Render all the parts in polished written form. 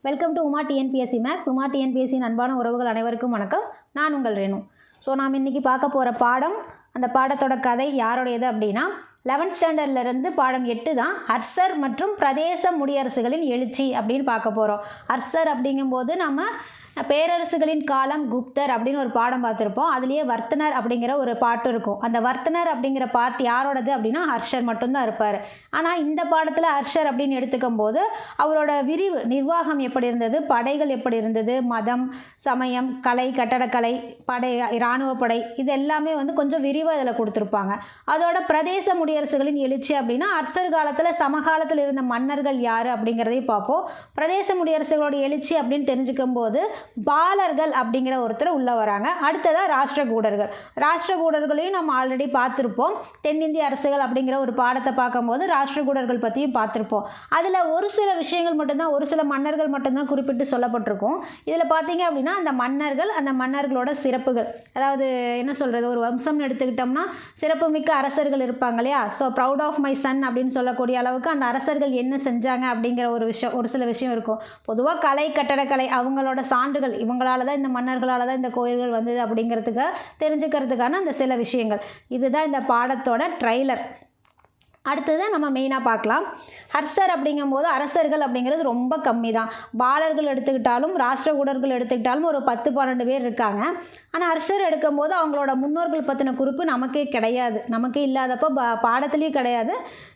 Welcome to Uma TNPSC maths. Uma TNPSC அன்பான உறவுகள் அனைவருக்கும் வணக்கம். நான் உங்கள் ரேணு. ஸோ நாம் இன்றைக்கி பார்க்க போகிற பாடம், அந்த பாடத்தோட கதை யாருடையது அப்படின்னா 11th ஸ்டாண்டர்ட்லேருந்து பாடம் 8 தான். ஹர்ஷர் மற்றும் பிரதேச முடியரசுகளின் எழுச்சி அப்படின்னு பார்க்க போகிறோம். ஹர்ஷர் அப்படிங்கும்போது நம்ம பேரரசுகளின் காலம், குப்தர் அப்படின்னு ஒரு பாடம் பார்த்துருப்போம். அதுலேயே வர்த்தனர் அப்படிங்கிற ஒரு பாட்டு இருக்கும். அந்த வர்த்தனர் அப்படிங்கிற பாட்டு யாரோடது அப்படின்னா ஹர்ஷர் மட்டும்தான் இருப்பார். ஆனால் இந்த பாடத்தில் ஹர்ஷர் அப்படின்னு எடுத்துக்கும் போது அவரோட விரிவு நிர்வாகம் எப்படி இருந்தது, படைகள் எப்படி இருந்தது, மதம், சமயம், கலை, கட்டடக்கலை, படை, இராணுவ படை, இது எல்லாமே கொஞ்சம் விரிவாக இதில் கொடுத்துருப்பாங்க. அதோட பிரதேச முடியரசுகளின் எழுச்சி அப்படின்னா ஹர்ஷர் காலத்தில் சமகாலத்தில் இருந்த மன்னர்கள் யார் அப்படிங்கிறதையும் பார்ப்போம். பிரதேச முடியரசுகளோட எழுச்சி அப்படின்னு தெரிஞ்சுக்கும் போது பாலர்கள் அப்படிங்கிற ஒருத்தர் உள்ள வராங்க. அடுத்ததாக ராஷ்டிரகூடர்கள். ராஷ்டிரகூடர்களையும் நம்ம ஆல்ரெடி பார்த்துருப்போம். தென்னிந்திய அரசுகள் அப்படிங்கிற ஒரு பாடத்தை பார்க்கும்போது ராஷ்டிரகூடர்கள் பற்றியும் பார்த்துருப்போம். அதில் ஒரு சில விஷயங்கள் மட்டும்தான், ஒரு சில மன்னர்கள் மட்டும்தான் குறிப்பிட்டு சொல்லப்பட்டிருக்கும். இதில் பார்த்தீங்க அப்படின்னா அந்த மன்னர்களோட சிறப்புகள், அதாவது என்ன சொல்கிறது, ஒரு வம்சம்னு எடுத்துக்கிட்டோம்னா சிறப்புமிக்க அரசர்கள் இருப்பாங்க இல்லையா. So proud of my son அப்படின்னு சொல்லக்கூடிய அளவுக்கு அந்த அரசர்கள் என்ன செஞ்சாங்க அப்படிங்கிற ஒரு சில விஷயம் இருக்கும். பொதுவாக கலை, கட்டடக்கலை, அவங்களோட சான்றுகள், இவங்களால தான், இந்த மன்னர்களால் தான் இந்த கோயில்கள் வந்தது அப்படிங்கிறதுக்கு தெரிஞ்சுக்கிறதுக்கான அந்த சில விஷயங்கள். இதுதான் இந்த பாடத்தோட ட்ரைலர். அடுத்தது நம்ம மெயினாக பார்க்கலாம். ஹர்ஷர் அப்படிங்கும்போது அரசர்கள் அப்படிங்கிறது ரொம்ப கம்மி தான். பாலர்கள் எடுத்துக்கிட்டாலும் ராஷ்டிரகூடர்கள் எடுத்துக்கிட்டாலும் ஒரு 10-12 பேர் இருக்காங்க. ஆனால் ஹர்ஷர் எடுக்கும்போது அவங்களோட முன்னோர்கள் பற்றின குறிப்பு நமக்கே கிடையாது. நமக்கே இல்லாதப்போ பாடத்துலேயும் கிடையாது.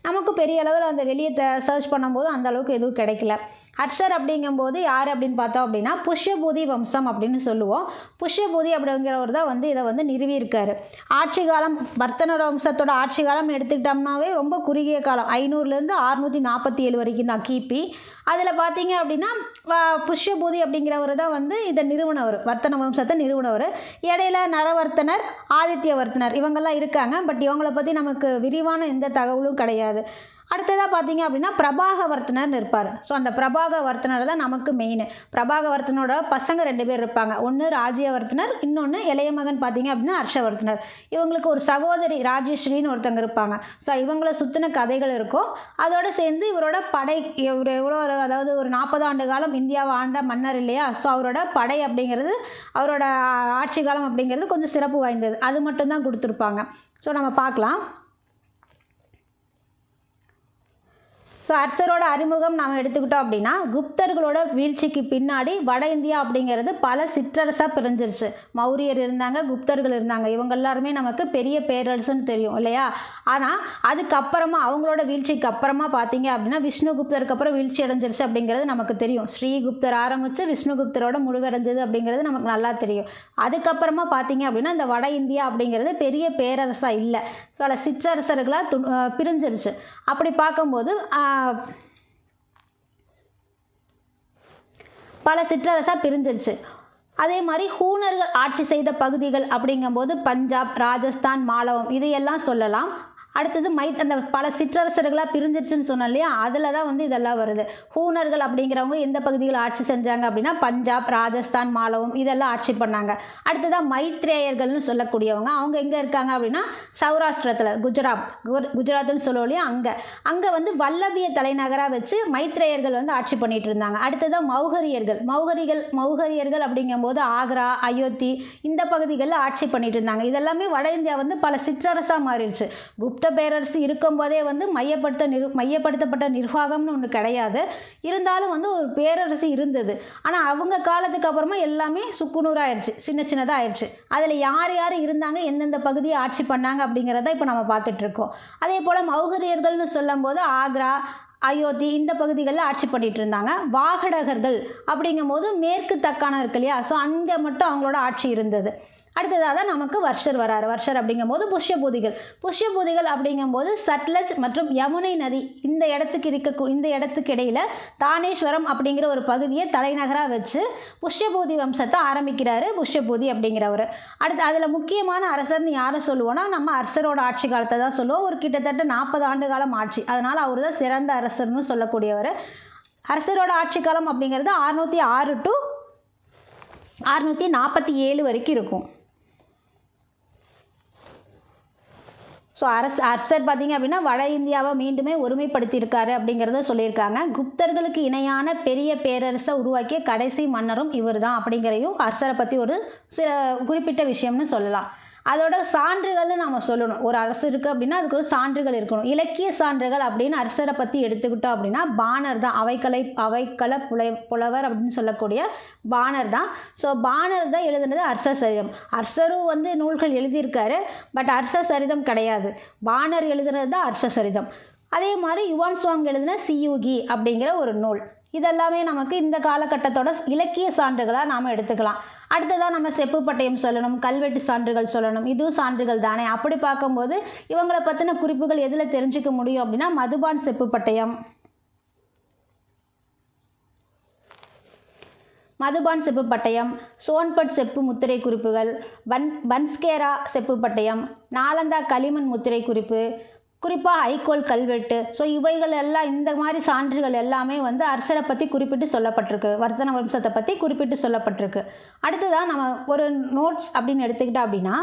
நமக்கு பெரிய அளவில் அந்த வெளியே சர்ச் பண்ணும்போது அந்த அளவுக்கு எதுவும் கிடைக்கல. ஹர்ஷர் அப்படிங்கும்போது யார் அப்படின்னு பார்த்தோம் அப்படின்னா புஷ்யபூதி வம்சம் அப்படின்னு சொல்லுவோம். புஷ்யபூதி அப்படிங்கிறவர் தான் இதை நிறுவியிருக்காரு. ஆட்சி காலம், வர்த்தனர் வம்சத்தோட ஆட்சி காலம் எடுத்துக்கிட்டோம்னாவே ரொம்ப குறுகிய காலம், 500லேருந்து 647 வரைக்கும் தான், கிபி. அதில் பார்த்தீங்க அப்படின்னா புஷ்யபூதி அப்படிங்கிறவர் தான் இதை நிறுவனவர், வர்த்தன வம்சத்தை நிறுவனவர். இடையில நரவர்த்தனர், ஆதித்யவர்த்தனர் இவங்கெல்லாம் இருக்காங்க. பட் இவங்களை பற்றி நமக்கு விரிவான எந்த தகவலும் கிடையாது. அடுத்ததாக பார்த்தீங்க அப்படின்னா பிரபாகவர்த்தனர் இருப்பார். ஸோ அந்த பிரபாகவர்த்தனர் தான் நமக்கு மெயின். பிரபாகவர்த்தனோட பசங்க 2 பேர் இருப்பாங்க. ஒன்று ராஜ்யவர்த்தனர், இன்னொன்று இளைய மகன் பார்த்தீங்க அப்படின்னா ஹர்ஷவர்த்தனர். இவங்களுக்கு ஒரு சகோதரி ராஜேஸ்வரின்னு ஒருத்தங்க இருப்பாங்க. ஸோ இவங்களை சுற்றின கதைகள் இருக்கும். அதோடு சேர்ந்து இவரோட படை, இவர் எவ்வளோ, அதாவது ஒரு 40 ஆண்டு காலம் இந்தியாவை ஆண்ட மன்னர் இல்லையா. ஸோ அவரோட படை அப்படிங்கிறது, அவரோட ஆட்சி காலம் அப்படிங்கிறது கொஞ்சம் சிறப்பு வாய்ந்தது. அது மட்டும்தான் கொடுத்துருப்பாங்க. ஸோ நம்ம பார்க்கலாம். ஸோ ஹர்ஷரோட அறிமுகம் நாம் எடுத்துக்கிட்டோம் அப்படின்னா குப்தர்களோட வீழ்ச்சிக்கு பின்னாடி வட இந்தியா அப்படிங்கிறது பல சிற்றரசாக பிரிஞ்சிருச்சு. மௌரியர் இருந்தாங்க, குப்தர்கள் இருந்தாங்க. இவங்க எல்லாருமே நமக்கு பெரிய பேரரசுன்னு தெரியும் இல்லையா. ஆனால் அதுக்கப்புறமா அவங்களோட வீழ்ச்சிக்கு அப்புறமா பார்த்தீங்க அப்படின்னா விஷ்ணுகுப்தருக்கு அப்புறம் வீழ்ச்சி அடைஞ்சிருச்சு அப்படிங்கிறது நமக்கு தெரியும். ஸ்ரீகுப்தர் ஆரம்பித்து விஷ்ணுகுப்தரோட முடிவடைஞ்சது அப்படிங்கிறது நமக்கு நல்லா தெரியும். அதுக்கப்புறமா பார்த்தீங்க அப்படின்னா இந்த வட இந்தியா அப்படிங்கிறது பெரிய பேரரசாக இல்லை, பல சிற்றரசர்களாக பிரிஞ்சிருச்சு. அப்படி பார்க்கும்போது பல சிற்றரசாக பிரிஞ்சிருச்சு. அதே மாதிரி ஹூனர்கள் ஆட்சி செய்த பகுதிகள் அப்படிங்கும்போது பஞ்சாப், ராஜஸ்தான், மாலவம் இது எல்லாம் சொல்லலாம். அடுத்தது அந்த பல சிற்றரசர்களாக பிரிஞ்சிருச்சுன்னு சொன்னோம் இல்லையா, அதில் தான் இதெல்லாம் வருது. ஹூனர்கள் அப்படிங்கிறவங்க எந்த பகுதிகள் ஆட்சி செஞ்சாங்க அப்படின்னா பஞ்சாப், ராஜஸ்தான், மாலவம் இதெல்லாம் ஆட்சி பண்ணாங்க. அடுத்ததாக மைத்ரேயர்கள்னு சொல்லக்கூடியவங்க, அவங்க எங்கே இருக்காங்க அப்படின்னா சௌராஷ்டிரத்தில், குஜராத்னு சொல்லுவோம் இல்லையா, அங்கே வல்லபிய தலைநகராக வச்சு மைத்ரேயர்கள் ஆட்சி பண்ணிட்டு இருந்தாங்க. அடுத்ததாக மௌகரியர்கள் அப்படிங்கும்போது ஆக்ரா, அயோத்தி இந்த பகுதிகளில் ஆட்சி பண்ணிட்டு இருந்தாங்க. இதெல்லாமே வட இந்தியா பல சிற்றரசாக மாறிடுச்சு. குப்த பேரரசு இருக்கும்போதே மையப்படுத்தப்பட்ட நிர்வாகம்னு ஒன்று கிடையாது. இருந்தாலும் ஒரு பேரரசு இருந்தது. ஆனால் அவங்க காலத்துக்கு அப்புறமா எல்லாமே சுக்குநூறாயிருச்சு, சின்னதாக ஆயிடுச்சு. அதில் யார் யார் இருந்தாங்க, எந்தெந்த பகுதியை ஆட்சி பண்ணாங்க அப்படிங்கிறத இப்போ நம்ம பார்த்துட்ருக்கோம். அதே போல் மௌகரியர்கள்னு சொல்லும்போது ஆக்ரா, அயோத்தி இந்த பகுதிகளில் ஆட்சி பண்ணிகிட்டு இருந்தாங்க. வாகடகர்கள் அப்படிங்கும்போது மேற்கு தக்காணம் இருக்கு இல்லையா, ஸோ அங்கே மட்டும் அவங்களோட ஆட்சி இருந்தது. அடுத்ததாக தான் நமக்கு வர்ஷர் வராரு. வர்ஷர் அப்படிங்கும்போது புஷ்யபூதிகள் அப்படிங்கும்போது சட்லஜ் மற்றும் யமுனை நதி இந்த இடத்துக்கு இடையில் தானேஸ்வரம் அப்படிங்கிற ஒரு பகுதியை தலைநகராக வச்சு புஷ்யபூதி வம்சத்தை ஆரம்பிக்கிறாரு புஷ்யபூதி அப்படிங்கிறவர். அடுத்து அதில் முக்கியமான அரசர்னு யாரை சொல்லுவோன்னா நம்ம ஹர்ஷரோட ஆட்சி காலத்தை தான் சொல்லுவோம். ஒரு கிட்டத்தட்ட 40 ஆண்டு காலம் ஆட்சி. அதனால் அவர் தான் சிறந்த அரசர்னு சொல்லக்கூடியவர். ஹர்ஷரோட ஆட்சி காலம் அப்படிங்கிறது 606 to 647 வரைக்கும் இருக்கும். ஸோ அரசர் பார்த்திங்க அப்படின்னா வட இந்தியாவை மீண்டுமே ஒருமைப்படுத்தியிருக்காரு அப்படிங்கிறத சொல்லியிருக்காங்க. குப்தர்களுக்கு இணையான பெரிய பேரரசை உருவாக்கிய கடைசி மன்னரும் இவர் தான் அப்படிங்கிறதையும் அரசரை பற்றி ஒரு சில குறிப்பிட்ட விஷயம்னு சொல்லலாம். அதோட சான்றுகள்னு நம்ம சொல்லணும். ஒரு அரசு இருக்குது அப்படின்னா அதுக்கு ஒரு சான்றுகள் இருக்கணும். இலக்கிய சான்றுகள் அப்படின்னு அரசரை பற்றி எடுத்துக்கிட்டோம் அப்படின்னா பாணர் தான். அவைக்கள புலவர் அப்படின்னு சொல்லக்கூடிய பாணர் தான். ஸோ பாணர் தான் எழுதுனது அரச சரிதம். அரசரும் வந்து நூல்கள் எழுதியிருக்காரு, பட் அரச சரிதம் கிடையாது. பாணர் எழுதுனது தான் அரச சரிதம். அதே மாதிரி யுவான் சுவாங் எழுதின சியூகி அப்படிங்கிற ஒரு நூல். இதெல்லாமே நமக்கு இந்த காலகட்டத்தோட இலக்கிய சான்றுகளாக நாம் எடுத்துக்கலாம். அடுத்ததாக நம்ம செப்பு பட்டயம் சொல்லணும், கல்வெட்டு சான்றுகள் சொல்லணும். இதுவும் சான்றுகள் தானே. அப்படி பார்க்கும்போது இவங்களை பற்றின குறிப்புகள் எதில் தெரிஞ்சுக்க முடியும் அப்படின்னா மதுபான் செப்பு பட்டயம், சோன்பட் செப்பு முத்திரை குறிப்புகள், பன்ஸ்கேரா செப்பு பட்டயம், நாலந்தா களிமண் முத்திரை குறிப்பு, குறிப்பாக ஐகோல் கல்வெட்டு. ஸோ இவைகள் எல்லாம் இந்த மாதிரி சான்றுகள் எல்லாமே வந்து அரசரை பற்றி குறிப்பிட்டு சொல்லப்பட்டிருக்கு, வர்த்தன வம்சத்தை பற்றி குறிப்பிட்டு சொல்லப்பட்டிருக்கு. அடுத்ததான் நம்ம ஒரு நோட்ஸ் அப்படின்னு எடுத்துக்கிட்டோம் அப்படின்னா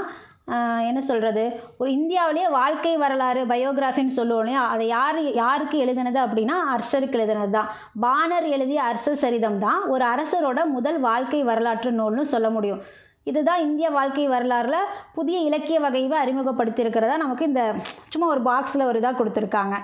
என்ன சொல்கிறது, ஒரு இந்தியாவிலேயே வாழ்க்கை வரலாறு பயோகிராஃபின்னு சொல்லுவோம் இல்லையா, அதை யாருக்கு எழுதுனது அப்படின்னா அரசருக்கு எழுதுனது தான். பாணர் எழுதிய அரச சரிதம் தான் ஒரு அரசரோட முதல் வாழ்க்கை வரலாற்று நூல்னு சொல்ல முடியும். இதுதான் இந்திய வாழ்க்கை வரலாறில் புதிய இலக்கிய வகையை அறிமுகப்படுத்தியிருக்கிறதா நமக்கு இந்த சும்மா ஒரு பாக்ஸில் ஒரு இதாக கொடுத்துருக்காங்க.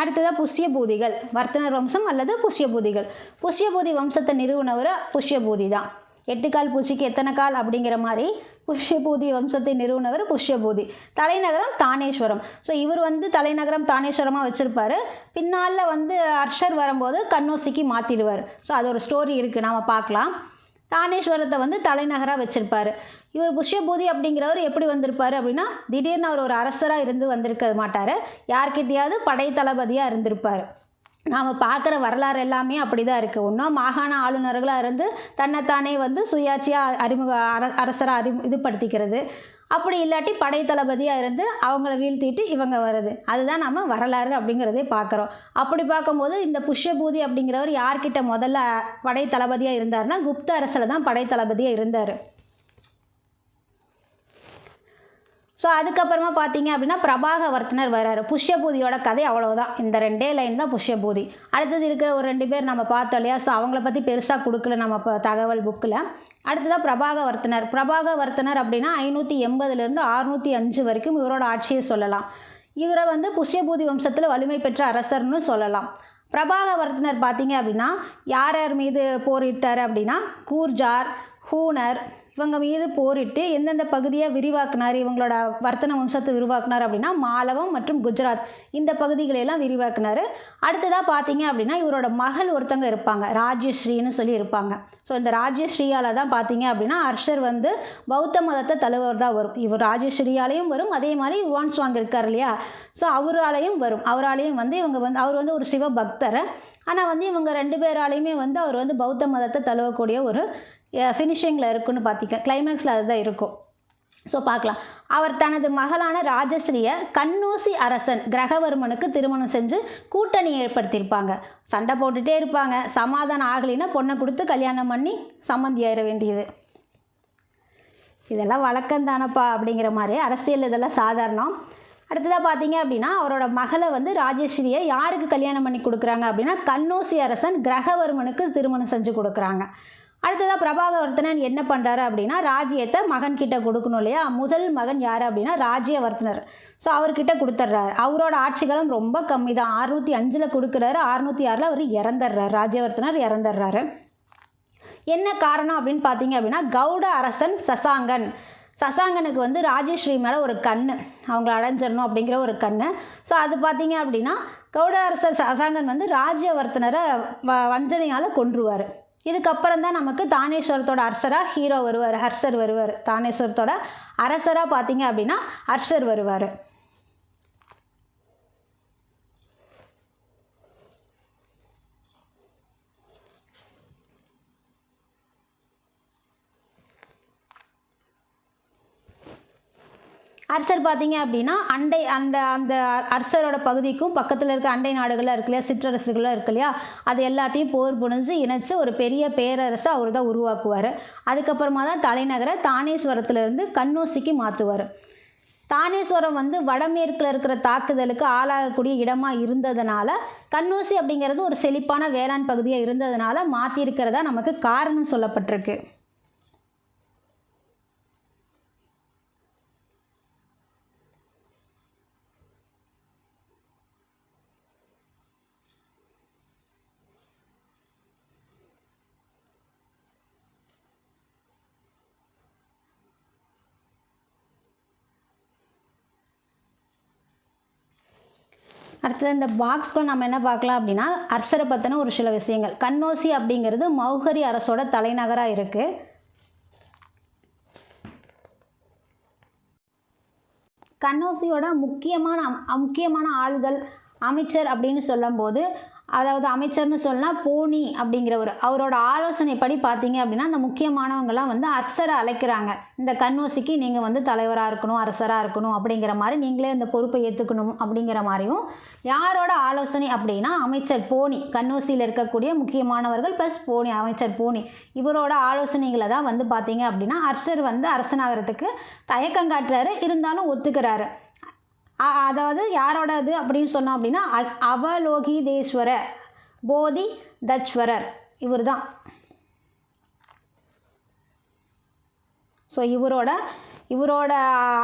அடுத்ததாக புஷ்யபூதிகள், வர்த்தனர் வம்சம் அல்லது புஷ்யபூதிகள். புஷ்யபூதி வம்சத்தை நிறுவனவர் புஷ்யபூதி தான். 8 கால் பூச்சிக்கு எத்தனை கால் அப்படிங்கிற மாதிரி புஷ்யபூதி வம்சத்தை நிறுவனவர் புஷ்யபூதி. தலைநகரம் தானேஸ்வரம். ஸோ இவர் வந்து தலைநகரம் தானேஸ்வரமாக வச்சுருப்பார். பின்னால் வந்து அர்ஷர் வரும்போது கன்னோசிக்கு மாற்றிடுவார். ஸோ அது ஒரு ஸ்டோரி இருக்குது, நாம் பார்க்கலாம். தானேஸ்வரத்தை வந்து தலைநகராக வச்சுருப்பார். இவர் புஷ்யபூதி அப்படிங்கிறவர் எப்படி வந்திருப்பார் அப்படின்னா திடீர்னு அவர் ஒரு அரசராக இருந்து வந்திருக்க மாட்டார். யார்கிட்டையாவது படை தளபதியாக இருந்திருப்பார். நாம் பார்க்குற வரலாறு எல்லாமே அப்படி தான் இருக்குது. ஒன்றும் மாகாண ஆளுநர்களாக இருந்து தன்னைத்தானே வந்து சுயாட்சியாக அரசராக இதுபடுத்திக்கிறது. அப்படி இல்லாட்டி படை தளபதியாக இருந்து அவங்கள வீழ்த்திட்டு இவங்க வருது. அதுதான் நம்ம வரலாறு அப்படிங்கிறதே பார்க்குறோம். அப்படி பார்க்கும்போது இந்த புஷ்யபூதி அப்படிங்கிறவர் யார்கிட்ட முதல்ல படை தளபதியாக இருந்தார்னா குப்த அரசில் தான் படை தளபதியாக இருந்தார். ஸோ அதுக்கப்புறமா பார்த்தீங்க அப்படின்னா பிரபாகவர்த்தனர் வர்றாரு. புஷ்யபூதியோட கதை அவ்வளோதான். இந்த 2 லைன் தான் புஷ்யபூதி. அடுத்தது இருக்கிற ஒரு 2 பேர் நம்ம பார்த்தோம் இல்லையா. ஸோ அவங்கள பற்றி பெருசாக கொடுக்கல நம்ம தகவல் புக்கில். அடுத்ததாக பிரபாகவர்த்தனர் அப்படின்னா 580 605 வரைக்கும் இவரோட ஆட்சியை சொல்லலாம். இவரை வந்து புஷ்யபூதி வம்சத்தில் வலிமை பெற்ற அரசர்னு சொல்லலாம். பிரபாகவர்த்தனர் பார்த்தீங்க அப்படின்னா யார் மீது போரிட்டார் அப்படின்னா கூர்ஜார், ஹூனர் இவங்க மீது போரிட்டு எந்தெந்த பகுதியை விரிவாக்குனார், இவங்களோட வர்த்தன வம்சத்தை விரிவாக்குனார் அப்படின்னா மாலவம் மற்றும் குஜராத் இந்த பகுதிகளெல்லாம் விரிவாக்குனார். அடுத்ததாக பார்த்தீங்க அப்படின்னா இவரோட மகள் ஒருத்தங்க இருப்பாங்க, ராஜ்யஸ்ரீன்னு சொல்லி இருப்பாங்க. ஸோ இந்த ராஜ்யஸ்ரீயால் தான் பார்த்தீங்க அப்படின்னா அர்ஷர் வந்து பௌத்த மதத்தை தழுவர் தான் வரும். இவர் ராஜ்யஸ்ரீயாலையும் வரும், அதே மாதிரி யுவான் சுவாங் இருக்கார் இல்லையா, ஸோ அவராலையும் வரும். அவராலையும் வந்து அவர் வந்து ஒரு சிவ பக்தர். ஆனால் வந்து இவங்க 2 பேராலையுமே வந்து அவர் வந்து பௌத்த மதத்தை தழுவக்கூடிய ஒரு ஃபினிஷிங்கில் இருக்குன்னு பார்த்திக்க, கிளைமேக்ஸில் அதுதான் இருக்கும். ஸோ பார்க்கலாம். அவர் தனது மகளான ராஜஸ்ரீயை கன்னோசி அரசன் கிரகவர்மனுக்கு திருமணம் செஞ்சு கூட்டணி ஏற்படுத்தியிருப்பாங்க. சண்டை போட்டுகிட்டே இருப்பாங்க. சமாதானம் ஆகலைன்னா பொண்ணை கொடுத்து கல்யாணம் பண்ணி சம்மந்தி ஆயிட வேண்டியது. இதெல்லாம் வழக்கம்தானப்பா அப்படிங்கிற மாதிரி அரசியல் இதெல்லாம் சாதாரணம். அடுத்ததாக பார்த்தீங்க அப்படின்னா அவரோட மகளை வந்து ராஜஸ்ரீயை யாருக்கு கல்யாணம் பண்ணி கொடுக்குறாங்க அப்படின்னா கன்னோசி அரசன் கிரகவர்மனுக்கு திருமணம் செஞ்சு கொடுக்குறாங்க. அடுத்ததாக பிரபாகவர்த்தனன் என்ன பண்ணுறாரு அப்படின்னா ராஜ்யத்தை மகன்கிட்ட கொடுக்கணும் இல்லையா. முதல் மகன் யார் அப்படின்னா ராஜ்யவர்த்தனர். ஸோ அவர்கிட்ட கொடுத்துட்றாரு. அவரோட ஆட்சிகளும் ரொம்ப கம்மி தான். 605 கொடுக்குறாரு. 606 அவர் இறந்துடுறாரு. ராஜ்யவர்த்தனர் இறந்துடுறாரு. என்ன காரணம் அப்படின்னு பார்த்தீங்க அப்படின்னா கவுட அரசன் சசாங்கனுக்கு வந்து ராஜஸ்ரீ மேலே ஒரு கண்ணு, அவங்கள அடைஞ்சிடணும் அப்படிங்கிற ஒரு கண்ணு. ஸோ அது பார்த்தீங்க அப்படின்னா கவுட அரசர் சசாங்கன் வந்து ராஜ்யவர்த்தனரை வஞ்சனையால் கொன்றுவார். இதுக்கப்புறம் தான் நமக்கு தானேஸ்வரத்தோட அரசராக ஹர்ஷர் வருவார். தானேஸ்வரத்தோட அரசராக பார்த்தீங்க அப்படின்னா ஹர்ஷர் வருவார். அரசர் பார்த்தீங்க அப்படின்னா அந்த அரசரோட பகுதிக்கும் பக்கத்தில் இருக்க அண்டை நாடுகள்லாம் இருக்கு இல்லையா, சிற்றரசுகள்லாம் இருக்கு இல்லையா, அது எல்லாத்தையும் போர் புரிஞ்சு இணைச்சு ஒரு பெரிய பேரரசை அவர் தான் உருவாக்குவார். அதுக்கப்புறமா தான் தலைநகரை தானேஸ்வரத்துலேருந்து கன்னௌசிக்கு மாற்றுவார். தானேஸ்வரம் வந்து வடமேற்கில் இருக்கிற தாக்குதலுக்கு ஆளாகக்கூடிய இடமாக இருந்ததுனால, கன்னௌசி அப்படிங்கிறது ஒரு செழிப்பான வேளாண் பகுதியாக இருந்ததுனால மாற்றிருக்கிறதா நமக்கு காரணம் சொல்லப்பட்டிருக்கு. அடுத்தது இந்த பாக்ஸ்க்குள்ள நம்ம என்ன பார்க்கலாம் அப்படின்னா, அரசரை பற்றின ஒரு சில விஷயங்கள். கன்னௌசி அப்படிங்கிறது மௌகரி அரசோட தலைநகராக இருக்குது. கன்னௌசியோட முக்கியமான ஆள்கள், அமைச்சர் அப்படின்னு சொல்லும்போது, அதாவது அமைச்சர்னு சொன்னால் போனி அப்படிங்கிறவர், அவரோட ஆலோசனைப்படி பார்த்தீங்க அப்படின்னா அந்த முக்கியமானவங்களாம் வந்து அரசரை அழைக்கிறாங்க. இந்த கன்னௌசிக்கு நீங்கள் வந்து தலைவராக இருக்கணும், அரசராக இருக்கணும் அப்படிங்கிற மாதிரி, நீங்களே இந்த பொறுப்பை ஏற்றுக்கணும் அப்படிங்கிற மாதிரியும். யாரோட ஆலோசனை அப்படின்னா அமைச்சர் போனி, கன்னௌசியில் இருக்கக்கூடிய முக்கியமானவர்கள் ப்ளஸ் போனி, அமைச்சர் போனி, இவரோட ஆலோசனைகளை தான் வந்து பார்த்தீங்க அப்படின்னா அரசர் வந்து அரசனாகிறதுக்கு தயக்கம் காட்டுறாரு, இருந்தாலும் ஒத்துக்கிறாரு. அதாவது யாரோட இது அப்படின்னு சொன்னோம் அப்படின்னா அவலோகிதேஸ்வர போதி தச்வரர் இவர் தான். ஸோ இவரோட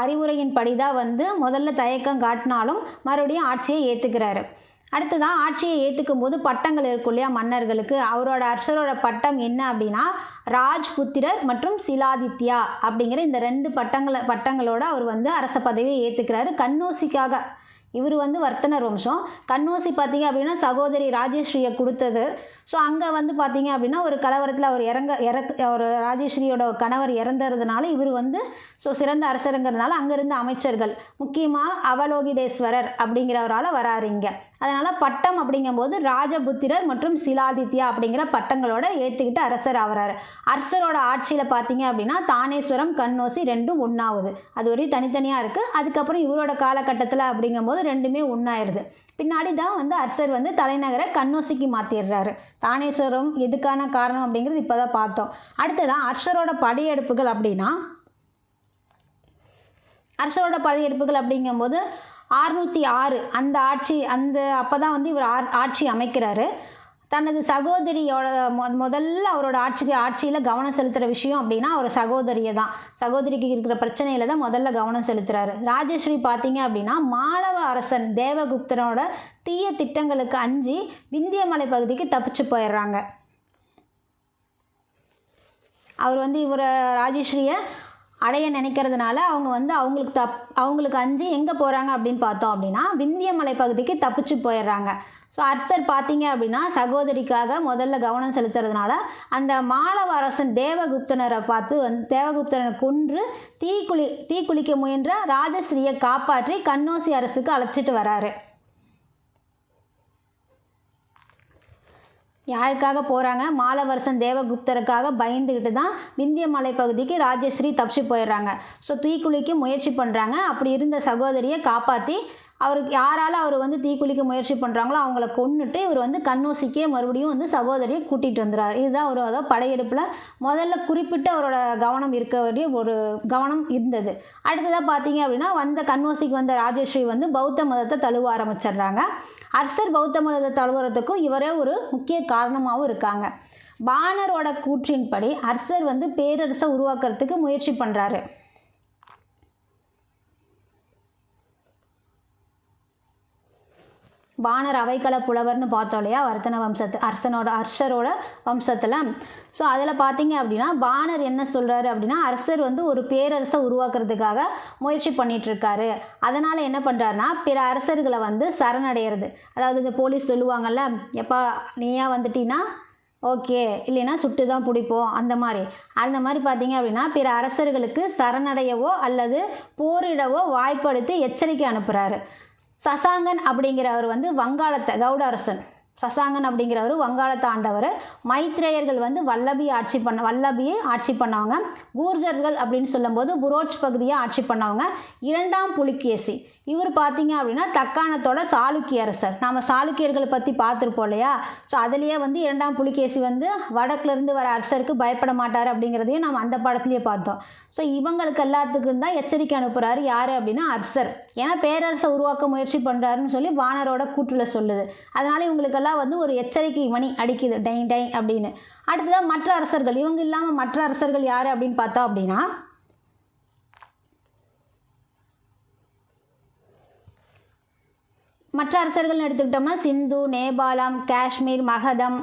அறிவுரையின்படி தான் வந்து முதல்ல தயக்கம் காட்டினாலும் மறுபடியும் ஆட்சியை ஏற்றுக்கிறாரு. அடுத்ததான் ஆட்சியை ஏற்றுக்கும் போது பட்டங்கள் இருக்கும் இல்லையா மன்னர்களுக்கு, அவரோட அரசரோட பட்டம் என்ன அப்படின்னா ராஜ்புத்திரர் மற்றும் சிலாதித்யா அப்படிங்கிற இந்த 2 பட்டங்களோட அவர் வந்து அரச பதவியை ஏற்றுக்கிறாரு கன்னௌசிக்காக. இவர் வந்து வர்த்தனர் வம்சம். கன்னௌசி பார்த்தீங்க அப்படின்னா சகோதரி ராஜேஸ்வரியை கொடுத்தது. ஸோ அங்கே வந்து பார்த்தீங்க அப்படின்னா ஒரு கலவரத்தில் அவர் ஒரு ராஜேஸ்வரியோட கணவர் இறந்ததுனால இவர் வந்து சிறந்த அரசருங்கிறதுனால அங்கேருந்து அமைச்சர்கள், முக்கியமாக அவலோகிதேஸ்வரர் அப்படிங்கிறவரால் வராரு இங்கே. அதனால் பட்டம் அப்படிங்கும்போது ராஜபுத்திரர் மற்றும் சிலாதித்யா அப்படிங்கிற பட்டங்களோட ஏற்றுக்கிட்டு அரசர் ஆகிறாரு. அரசரோட ஆட்சியில் பார்த்தீங்க அப்படின்னா தானேஸ்வரம் கன்னௌசி 2ம் ஒன்றாகுது. அது வரையும் தனித்தனியாக இருக்குது. அதுக்கப்புறம் இவரோட காலகட்டத்தில் அப்படிங்கும்போது 2மே ஒன்றாயிருது. பின்னாடி தான் வந்து அரசர் வந்து தலைநகரை கன்னௌசிக்கு மாற்றிடுறாரு. தானேஸ்வரம் எதுக்கான காரணம் அப்படிங்கிறது இப்போ தான் பார்த்தோம். அடுத்ததான் அரசரோட படையெடுப்புகள் அப்படிங்கும்போது 606 அப்போ தான் வந்து இவர் ஆட்சி அமைக்கிறாரு. தனது சகோதரியோட முதல்ல அவரோட ஆட்சியில் கவனம் செலுத்துகிற விஷயம் அப்படின்னா அவர் சகோதரிக்கு இருக்கிற பிரச்சனையில் தான் முதல்ல கவனம் செலுத்துகிறாரு. ராஜேஸ்வரி பார்த்தீங்க அப்படின்னா மாளவ அரசன் தேவகுப்தனோட தீய திட்டங்களுக்கு அஞ்சி விந்தியமலை பகுதிக்கு தப்பிச்சு போயிடுறாங்க. அவர் வந்து ராஜேஸ்வரியை அடைய நினைக்கிறதுனால அவங்க வந்து அவங்களுக்கு அஞ்சு எங்கே போகிறாங்க அப்படின்னு பார்த்தோம் அப்படின்னா விந்தியமலை பகுதிக்கு தப்பிச்சு போயிடுறாங்க. ஸோ அரசர் பார்த்தீங்க அப்படின்னா சகோதரிக்காக முதல்ல கவனம் செலுத்துறதுனால அந்த மாளவ அரசன் தேவகுப்தனரை தேவகுப்தனை கொன்று தீக்குளிக்க முயன்ற ராஜஸ்ரீயை காப்பாற்றி கன்னௌசி அரசுக்கு அழைச்சிட்டு வராரு. யாருக்காக போகிறாங்க? மாளவரசன் தேவகுப்தருக்காக பயந்துக்கிட்டு தான் விந்தியமலை பகுதிக்கு ராஜஸ்ரீ தப்பிச்சு போயிடுறாங்க. ஸோ தீக்குளிக்க முயற்சி பண்ணுறாங்க. அப்படி இருந்த சகோதரியை காப்பாற்றி யாரால் அவர் வந்து தீக்குளிக்க முயற்சி பண்ணுறாங்களோ அவங்கள கொன்னுட்டு இவர் வந்து கன்னௌசிக்கே மறுபடியும் வந்து சகோதரியை கூட்டிகிட்டு வந்துடுறார். இதுதான் அதாவது படையெடுப்பில் முதல்ல குறிப்பிட்ட அவரோட கவனம் இருக்க வேண்டிய ஒரு கவனம் இருந்தது. அடுத்ததாக பார்த்தீங்க அப்படின்னா கன்னௌசிக்கு வந்த ராஜஸ்ரீ வந்து பௌத்த மதத்தை தழுவ ஆரம்பிச்சிடுறாங்க. அரசர் பௌத்த மதத்தை தழுவுறதுக்கும் இவரே ஒரு முக்கிய காரணமாகவும் இருக்காங்க. பாணரோட கூற்றின்படி அரசர் வந்து பேரரசை உருவாக்குறதுக்கு முயற்சி பண்ணுறாரு. பாணர் அவைக்கள புலவர்னு பார்த்தோம் இல்லையா வர்த்தன அரசரோட வம்சத்தில். ஸோ அதில் பார்த்தீங்க அப்படின்னா பாணர் என்ன சொல்கிறாரு அப்படின்னா அரசர் வந்து ஒரு பேரரசை உருவாக்குறதுக்காக முயற்சி பண்ணிகிட்ருக்காரு. அதனால் என்ன பண்ணுறாருனா பிற அரசர்களை வந்து சரணடைகிறது. அதாவது இந்த போலீஸ் சொல்லுவாங்கள்ல, எப்பா நீயா வந்துட்டீங்கன்னா ஓகே, இல்லைன்னா சுட்டு தான் பிடிப்போம், அந்த மாதிரி பார்த்தீங்க அப்படின்னா பிற அரசர்களுக்கு சரணடையவோ அல்லது போரிடவோ வாய்ப்பு அளித்து எச்சரிக்கை அனுப்புகிறாரு. சசாங்கன் அப்படிங்கிறவர் வந்து வங்காளத்தை கவுட அரசன் சசாங்கன் அப்படிங்கிறவர் வங்காளத்தை ஆண்டவர். மைத்ரேயர்கள் வந்து வல்லபியை ஆட்சி பண்ணவங்க. கூர்ஜர்கள் அப்படின்னு சொல்லும்போது புரோச் பகுதியை ஆட்சி பண்ணவங்க. இரண்டாம் புலிகேசி இவர் பார்த்தீங்க அப்படின்னா தக்காணத்தோட சாளுக்கிய அரசர். நாம் சாளுக்கியர்களை பற்றி பார்த்துருப்போம் இல்லையா? ஸோ அதுலேயே வந்து இரண்டாம் புலிகேசி வந்து வடக்குலேருந்து வர அரசருக்கு பயப்பட மாட்டார் அப்படிங்கிறதையும் நம்ம அந்த படத்துலேயே பார்த்தோம். ஸோ இவங்களுக்கு எல்லாத்துக்கும் தான் எச்சரிக்கை அனுப்புகிறாரு யார் அப்படின்னா அரசர். ஏன்னா பேரரசை உருவாக்க முயற்சி பண்ணுறாருன்னு சொல்லி வானரோட கூற்றில் சொல்லுது. அதனால் இவங்களுக்கெல்லாம் வந்து ஒரு எச்சரிக்கை மணி அடிக்குது, டை டை அப்படின்னு. அடுத்ததாக மற்ற அரசர்கள், இவங்க இல்லாமல் மற்ற அரசர்கள் யார் அப்படின்னு பார்த்தோம் அப்படின்னா மற்ற அரசர்கள்னு எடுத்துக்கிட்டோம்னா சிந்து, நேபாளம், காஷ்மீர், மகதம்,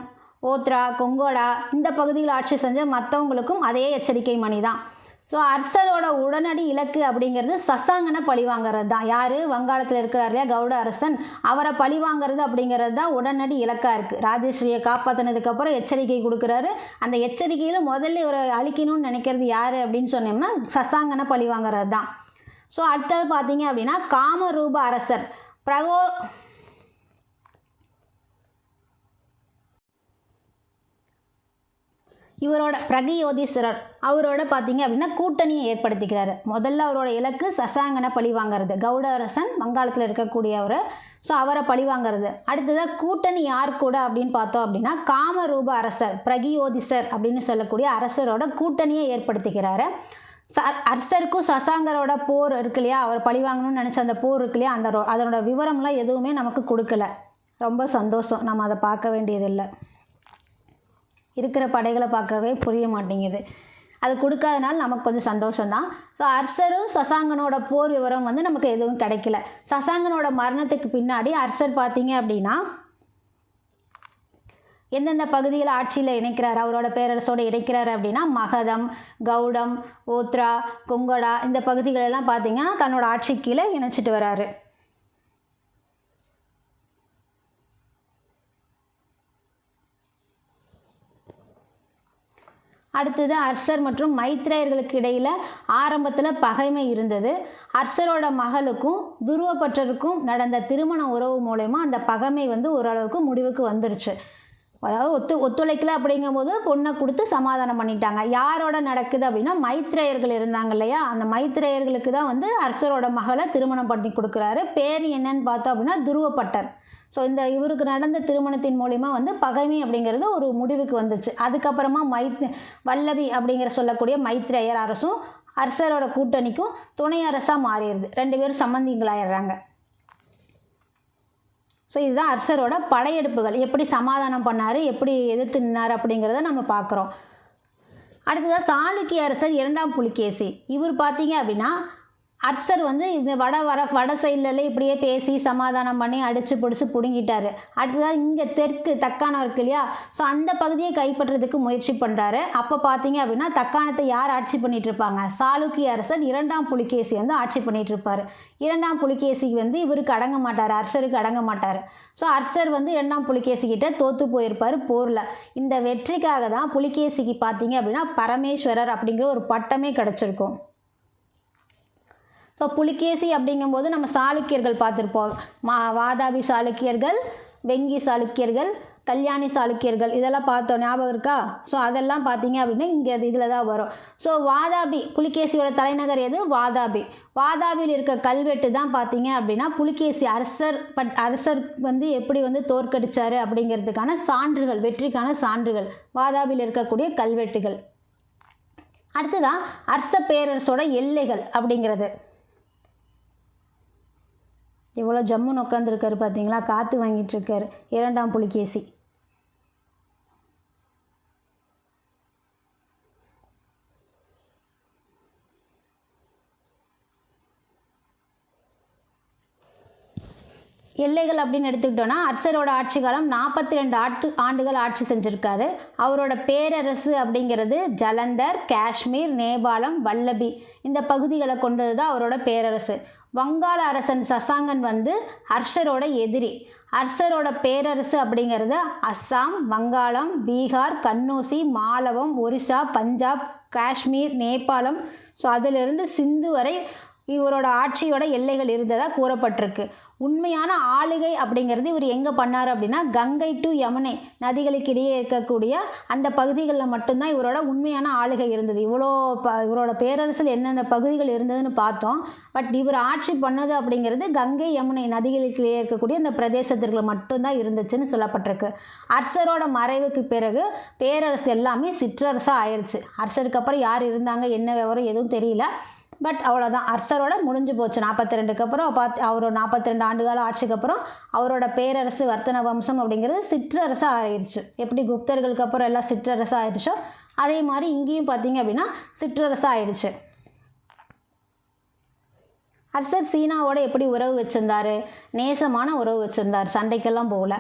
ஓத்ரா, கொங்கோடா இந்த பகுதியில் ஆட்சி செஞ்ச மற்றவங்களுக்கும் அதே எச்சரிக்கை மணி தான். ஸோ அரசரோட உடனடி இலக்கு அப்படிங்கிறது சசாங்கனை பழிவாங்கிறது தான். யார் வங்காளத்தில் இருக்கிறார் இல்லையா கவுட அரசன், அவரை பழிவாங்கிறது அப்படிங்கிறது தான் உடனடி இலக்காக இருக்குது. ராஜேஸ்வரியை காப்பாற்றினதுக்கப்புறம் எச்சரிக்கை கொடுக்குறாரு. அந்த எச்சரிக்கையில் முதல்ல இவரை அழிக்கணும்னு நினைக்கிறது யார் அப்படின்னு சொன்னோம்னா சசாங்கனை பழிவாங்கிறது தான். ஸோ அடுத்தது பார்த்தீங்க அப்படின்னா காமரூப அரசர் இவரோட பிரகயோதீஸ்வரர் அவரோட பார்த்தீங்க அப்படின்னா கூட்டணியை ஏற்படுத்திக்கிறாரு. முதல்ல அவரோட இலக்கு சசாங்கனை பழிவாங்கிறது, கவுட அரசன் வங்காளத்தில் இருக்கக்கூடியவர். ஸோ அவரை பழிவாங்கிறது. அடுத்ததாக கூட்டணி யார் கூட அப்படின்னு பார்த்தோம் அப்படின்னா காமரூப அரசர் பிரகயோதிசர் அப்படின்னு சொல்லக்கூடிய அரசரோட கூட்டணியை ஏற்படுத்திக்கிறாரு. அரசருக்கும் சசாங்கரோட போர் இருக்கு இல்லையா, அவர் பழிவாங்கணும்னு நினச்ச அந்த போர் இருக்கு இல்லையா, அதனோட விவரம்லாம் எதுவுமே நமக்கு கொடுக்கல. ரொம்ப சந்தோஷம், நம்ம அதை பார்க்க வேண்டியதில்லை. இருக்கிற படைகளை பார்க்கவே புரிய மாட்டேங்குது. அது கொடுக்காதனால நமக்கு கொஞ்சம் சந்தோஷம்தான். ஸோ அரசரும் சசாங்கனோட போர் விவரம் வந்து நமக்கு எதுவும் கிடைக்கல. சசாங்கனோட மரணத்துக்கு பின்னாடி அரசர் பார்த்தீங்க அப்படின்னா எந்தெந்த பகுதியில் ஆட்சியில் இணைக்கிறார், அவரோட பேரரசோடு இணைக்கிறார் அப்படின்னா மகதம், கவுடம், ஓத்ரா, கொங்கடா இந்த பகுதிகளெல்லாம் பார்த்தீங்கன்னா தன்னோட ஆட்சி கீழே இணைச்சிட்டு வராரு. அடுத்தது அரசர் மற்றும் மைத்ரேயர்களுக்கு இடையில் ஆரம்பத்தில் பகைமை இருந்தது. அரசரோட மகளுக்கும் துருவப்பட்டருக்கும் நடந்த திருமண உறவு மூலயமா அந்த பகைமை வந்து ஓரளவுக்கு முடிவுக்கு வந்துருச்சு. அதாவது ஒத்துழைக்கல அப்படிங்கும்போது பொண்ணை கொடுத்து சமாதானம் பண்ணிட்டாங்க. யாரோட நடக்குது அப்படின்னா மைத்ரேயர்கள் இருந்தாங்க இல்லையா, அந்த மைத்ரேயர்களுக்கு தான் வந்து அரசரோட மகளை திருமணம் பண்ணி கொடுக்குறாரு. பேர் என்னன்னு பார்த்தோம் அப்படின்னா துருவப்பட்டர். ஸோ இவருக்கு நடந்த திருமணத்தின் மூலிமா வந்து பகைமை அப்படிங்கிறது ஒரு முடிவுக்கு வந்துச்சு. அதுக்கப்புறமா வல்லபி அப்படிங்கிற சொல்லக்கூடிய மைத்ரேயர் அரசும் அரசரோட கூட்டணிக்கும் துணை அரசாக மாறிடுது. 2 பேரும் சம்பந்திகளாயிடுறாங்க. ஸோ இதுதான் அரசரோட படையெடுப்புகள், எப்படி சமாதானம் பண்ணார், எப்படி எதிர்த்து நின்னார் அப்படிங்கிறத நம்ம பார்க்குறோம். அடுத்ததாக சாளுக்கிய அரசர் 2ஆம் புலிகேசி. இவர் பார்த்தீங்க அப்படின்னா அரசர் வந்து இந்த வட சைட்லலாம் இப்படியே பேசி சமாதானம் பண்ணி அடித்து பிடிச்சி பிடுங்கிட்டாரு. அடுத்ததாக இங்கே தெற்கு தக்காணம் இருக்கு இல்லையா, ஸோ அந்த பகுதியை கைப்பற்றுறதுக்கு முயற்சி பண்ணுறாரு. அப்போ பார்த்தீங்க அப்படின்னா தக்காணத்தை யார் ஆட்சி பண்ணிகிட்டு இருப்பாங்க, சாளுக்கிய அரசர் 2ஆம் புலிகேசி வந்து ஆட்சி பண்ணிகிட்டு இருப்பார். 2ஆம் புலிகேசி வந்து இவருக்கு அடங்க மாட்டார், அரசருக்கு அடங்க மாட்டார். ஸோ அரசர் வந்து 2ஆம் புலிகேசிக்கிட்ட தோற்று போயிருப்பார் போரில். இந்த வெற்றிக்காக தான் புலிகேசிக்கு பார்த்தீங்க அப்படின்னா பரமேஸ்வரர் அப்படிங்கிற ஒரு பட்டமே கிடச்சிருக்கும். ஸோ புலிகேசி அப்படிங்கும்போது நம்ம சாளுக்கியர்கள் பார்த்துருப்போம். வாதாபி சாளுக்கியர்கள், வெங்கி சாளுக்கியர்கள், கல்யாணி சாளுக்கியர்கள் இதெல்லாம் பார்த்தோம், ஞாபகம் இருக்கா? ஸோ அதெல்லாம் பார்த்தீங்க அப்படின்னா இங்கே இதில் தான் வரும். ஸோ வாதாபி புலிகேசியோட தலைநகர் எது? வாதாபி. வாதாபியில் இருக்க கல்வெட்டு தான் பார்த்தீங்க அப்படின்னா புலிகேசி அரசர் வந்து எப்படி வந்து தோற்கடிச்சார் அப்படிங்கிறதுக்கான சான்றுகள், வெற்றிக்கான சான்றுகள் வாதாபியில் இருக்கக்கூடிய கல்வெட்டுகள். அடுத்ததான் அரச பேரரசோட எல்லைகள் அப்படிங்கிறது. எவ்வளோ ஜம்முன்னு உட்காந்துருக்காரு பார்த்தீங்களா, காற்று வாங்கிட்டு இருக்காரு 2ஆம் புலிகேசி. எல்லைகள் அப்படின்னு எடுத்துக்கிட்டோன்னா அரசரோட ஆட்சி காலம் 42 ஆண்டுகள் ஆட்சி செஞ்சுருக்காரு. அவரோட பேரரசு அப்படிங்கிறது ஜலந்தர், காஷ்மீர், நேபாளம், வல்லபி இந்த பகுதிகளை கொண்டது தான் அவரோட பேரரசு. வங்காள அரசன் சசாங்கன் வந்து அரசரோட எதிரி. அரசரோட பேரரசு அப்படிங்கிறது அஸ்ஸாம், வங்காளம், பீகார், கன்னௌசி, மாலவம், ஒரிசா, பஞ்சாப், காஷ்மீர், நேபாளம், ஸோ அதிலிருந்து சிந்து வரை இவரோட ஆட்சியோட எல்லைகள் இருந்ததாக கூறப்பட்டிருக்கு. உண்மையான ஆளுகை அப்படிங்கிறது இவர் எங்கே பண்ணார் அப்படின்னா கங்கை டு யமுனை நதிகளுக்கு இடையே இருக்கக்கூடிய அந்த பகுதிகளில் மட்டும்தான் இவரோட உண்மையான ஆளுகை இருந்தது. இவரோட பேரரசில் எந்தெந்த பகுதிகள் இருந்ததுன்னு பார்த்தோம். பட் இவர் ஆட்சி பண்ணது அப்படிங்கிறது கங்கை யமுனை நதிகளுக்கு இடையே இருக்கக்கூடிய அந்த பிரதேசத்திற்கு மட்டும்தான் இருந்துச்சுன்னு சொல்லப்பட்டிருக்கு. அர்சரோட மறைவுக்கு பிறகு பேரரசு எல்லாமே சிற்றரசாக ஆயிடுச்சு. அர்சருக்கு அப்புறம் யார் இருந்தாங்க என்ன விவரம் எதுவும் தெரியல. பட் அவ்வளோதான், அர்சரோட முடிஞ்சு போச்சு. 42க்கு அப்புறம் அவரோட 42 ஆண்டுகால ஆட்சிக்கு அப்புறம் அவரோட பேரரசு வர்த்தன வம்சம் அப்படிங்கிறது சிற்றரசாக ஆயிடுச்சு. எப்படி குப்தர்களுக்கு அப்புறம் எல்லாம் சிற்றரசாக ஆயிடுச்சோ அதே மாதிரி இங்கேயும் பார்த்தீங்க அப்படின்னா சிற்றரசாக ஆயிடுச்சு. அர்சர் சீனாவோட எப்படி உறவு வச்சுருந்தார்? நேசமான உறவு வச்சுருந்தார், சண்டைக்கெல்லாம் போகல.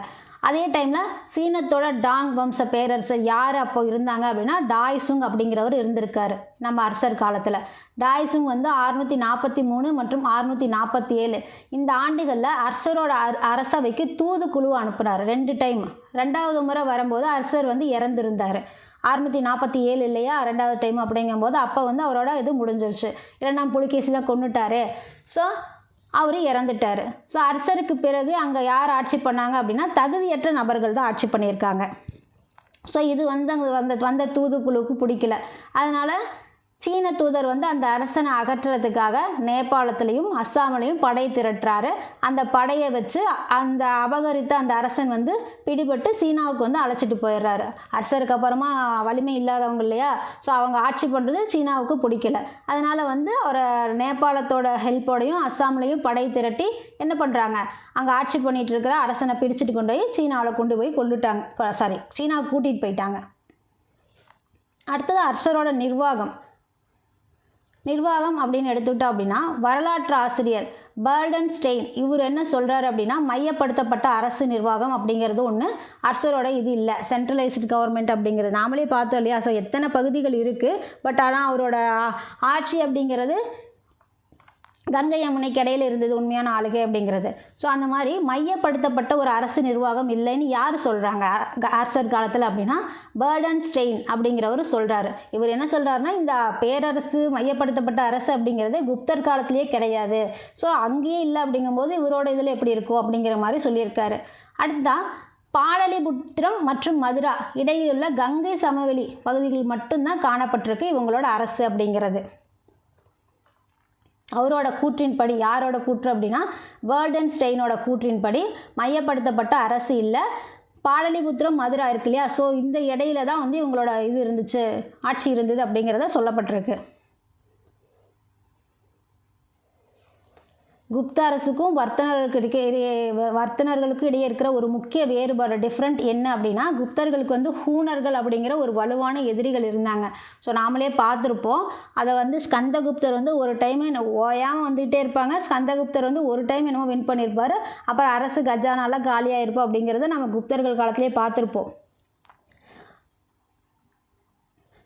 அதே டைமில் சீனத்தோட டாங் வம்ச பேரரசர் யார் அப்போ இருந்தாங்க அப்படின்னா டாய்சுங் அப்படிங்கிறவர் இருந்திருக்காரு நம்ம அர்சர் காலத்தில். டாய்சுங் வந்து 643 மற்றும் 647 இந்த ஆண்டுகளில் அர்சரோட அரசவைக்கு தூதுக்குழு அனுப்புனார் 2 டைம். 2வது முறை வரும்போது அர்சர் வந்து இறந்துருந்தார். 647 இல்லையா 2வது டைம் அப்படிங்கும்போது அப்போ வந்து அவரோட இது முடிஞ்சிருச்சு. 2ஆம் புலிகேசி தான் கொன்னுட்டார். ஸோ அவர் இறந்துட்டார். ஸோ அர்சருக்கு பிறகு அங்கே யார் ஆட்சி பண்ணாங்க அப்படின்னா தகுதியற்ற நபர்கள் தான் ஆட்சி பண்ணியிருக்காங்க. ஸோ இது வந்து அங்கே வந்த தூதுக்குழுவுக்கு பிடிக்கல. அதனால் சீன தூதர் வந்து அந்த அரசனை அகற்றுறதுக்காக நேபாளத்துலேயும் அஸ்ஸாம்லேயும் படை திரட்டுறாரு. அந்த படையை வச்சு அந்த அபகரித்த அந்த அரசன் வந்து பிடிபட்டு சீனாவுக்கு வந்து அழைச்சிட்டு போயிடுறாரு. அரசருக்கு அப்புறமா வலிமை இல்லாதவங்க இல்லையா, ஸோ அவங்க ஆட்சி பண்ணுறது சீனாவுக்கு பிடிக்கல. அதனால் வந்து அவரை நேபாளத்தோட ஹெல்ப்போடையும் அஸ்ஸாம்லேயும் படை திரட்டி என்ன பண்ணுறாங்க, அங்கே ஆட்சி பண்ணிகிட்டு இருக்கிற அரசனை பிடிச்சிட்டு கொண்டு போய் சீனாவில் கொண்டு போய் கொண்டுட்டாங்க. சீனாவுக்கு கூட்டிகிட்டு போயிட்டாங்க. அடுத்தது அர்சரோட நிர்வாகம் அப்படின்னு எடுத்துக்கிட்டோம் அப்படின்னா வரலாற்று ஆசிரியர் பர்டன்ஸ்டெயின் இவர் என்ன சொல்கிறார் அப்படின்னா மையப்படுத்தப்பட்ட அரசு நிர்வாகம் அப்படிங்கிறது ஒன்று அர்சரோட இது இல்லை. சென்ட்ரலைஸ்டு கவர்மெண்ட் அப்படிங்கிறது நாமளே பார்த்தோம் இல்லையா. ஸோ எத்தனை பகுதிகள் இருக்குது, பட் ஆனால் அவரோட ஆட்சி அப்படிங்கிறது கங்கை யமுனைக்கு இடையில் இருந்தது உண்மையான ஆளுகை அப்படிங்கிறது. ஸோ அந்த மாதிரி மையப்படுத்தப்பட்ட ஒரு அரசு நிர்வாகம் இல்லைன்னு யார் சொல்கிறாங்க அர்சர் காலத்தில் அப்படின்னா பர்டன்ஸ்டெயின் அப்படிங்கிறவர் சொல்கிறாரு. இவர் என்ன சொல்கிறாருன்னா இந்த பேரரசு மையப்படுத்தப்பட்ட அரசு அப்படிங்கிறது குப்தர் காலத்திலேயே கிடையாது. ஸோ அங்கேயே இல்லை அப்படிங்கும்போது இவரோட இதில் எப்படி இருக்கும் அப்படிங்கிற மாதிரி சொல்லியிருக்காரு. அடுத்ததான் பாடலிபுத்திரம் மற்றும் மதுரா இடையிலுள்ள கங்கை சமவெளி பகுதிகள் மட்டும்தான் காணப்பட்டிருக்கு இவங்களோட அரசு அப்படிங்கிறது. அவரோட கூற்றின்படி, யாரோட கூற்று அப்படின்னா பர்டன்ஸ்டெயினோட கூற்றின்படி மையப்படுத்தப்பட்ட அரசு இல்லை, பாடலிபுத்திரம் மதுரா இருக்கு இல்லையா, ஸோ இந்த இடையில தான் வந்து இவங்களோட இது இருந்துச்சு, ஆட்சி இருந்தது அப்படிங்கிறத சொல்லப்பட்டிருக்கு. குப்த அரசுக்கும் வர்த்தனர்களுக்கு இடையே இருக்கிற ஒரு முக்கிய வேறுபாடு டிஃப்ரெண்ட் என்ன அப்படின்னா குப்தர்களுக்கு வந்து ஹூனர்கள் அப்படிங்கிற ஒரு வலுவான எதிரிகள் இருந்தாங்க. ஸோ நாமளே பார்த்துருப்போம். அதை வந்து ஸ்கந்தகுப்தர் வந்து ஒரு டைம் ஓயாமல் வந்துகிட்டே இருப்பாங்க. ஸ்கந்தகுப்தர் வந்து ஒரு டைம் என்னமோ வின் பண்ணியிருப்பார். அப்புறம் அரசு கஜானாலாம் காலியாக இருப்போம் அப்படிங்கிறத நம்ம குப்தர்கள் காலத்திலே பார்த்துருப்போம்.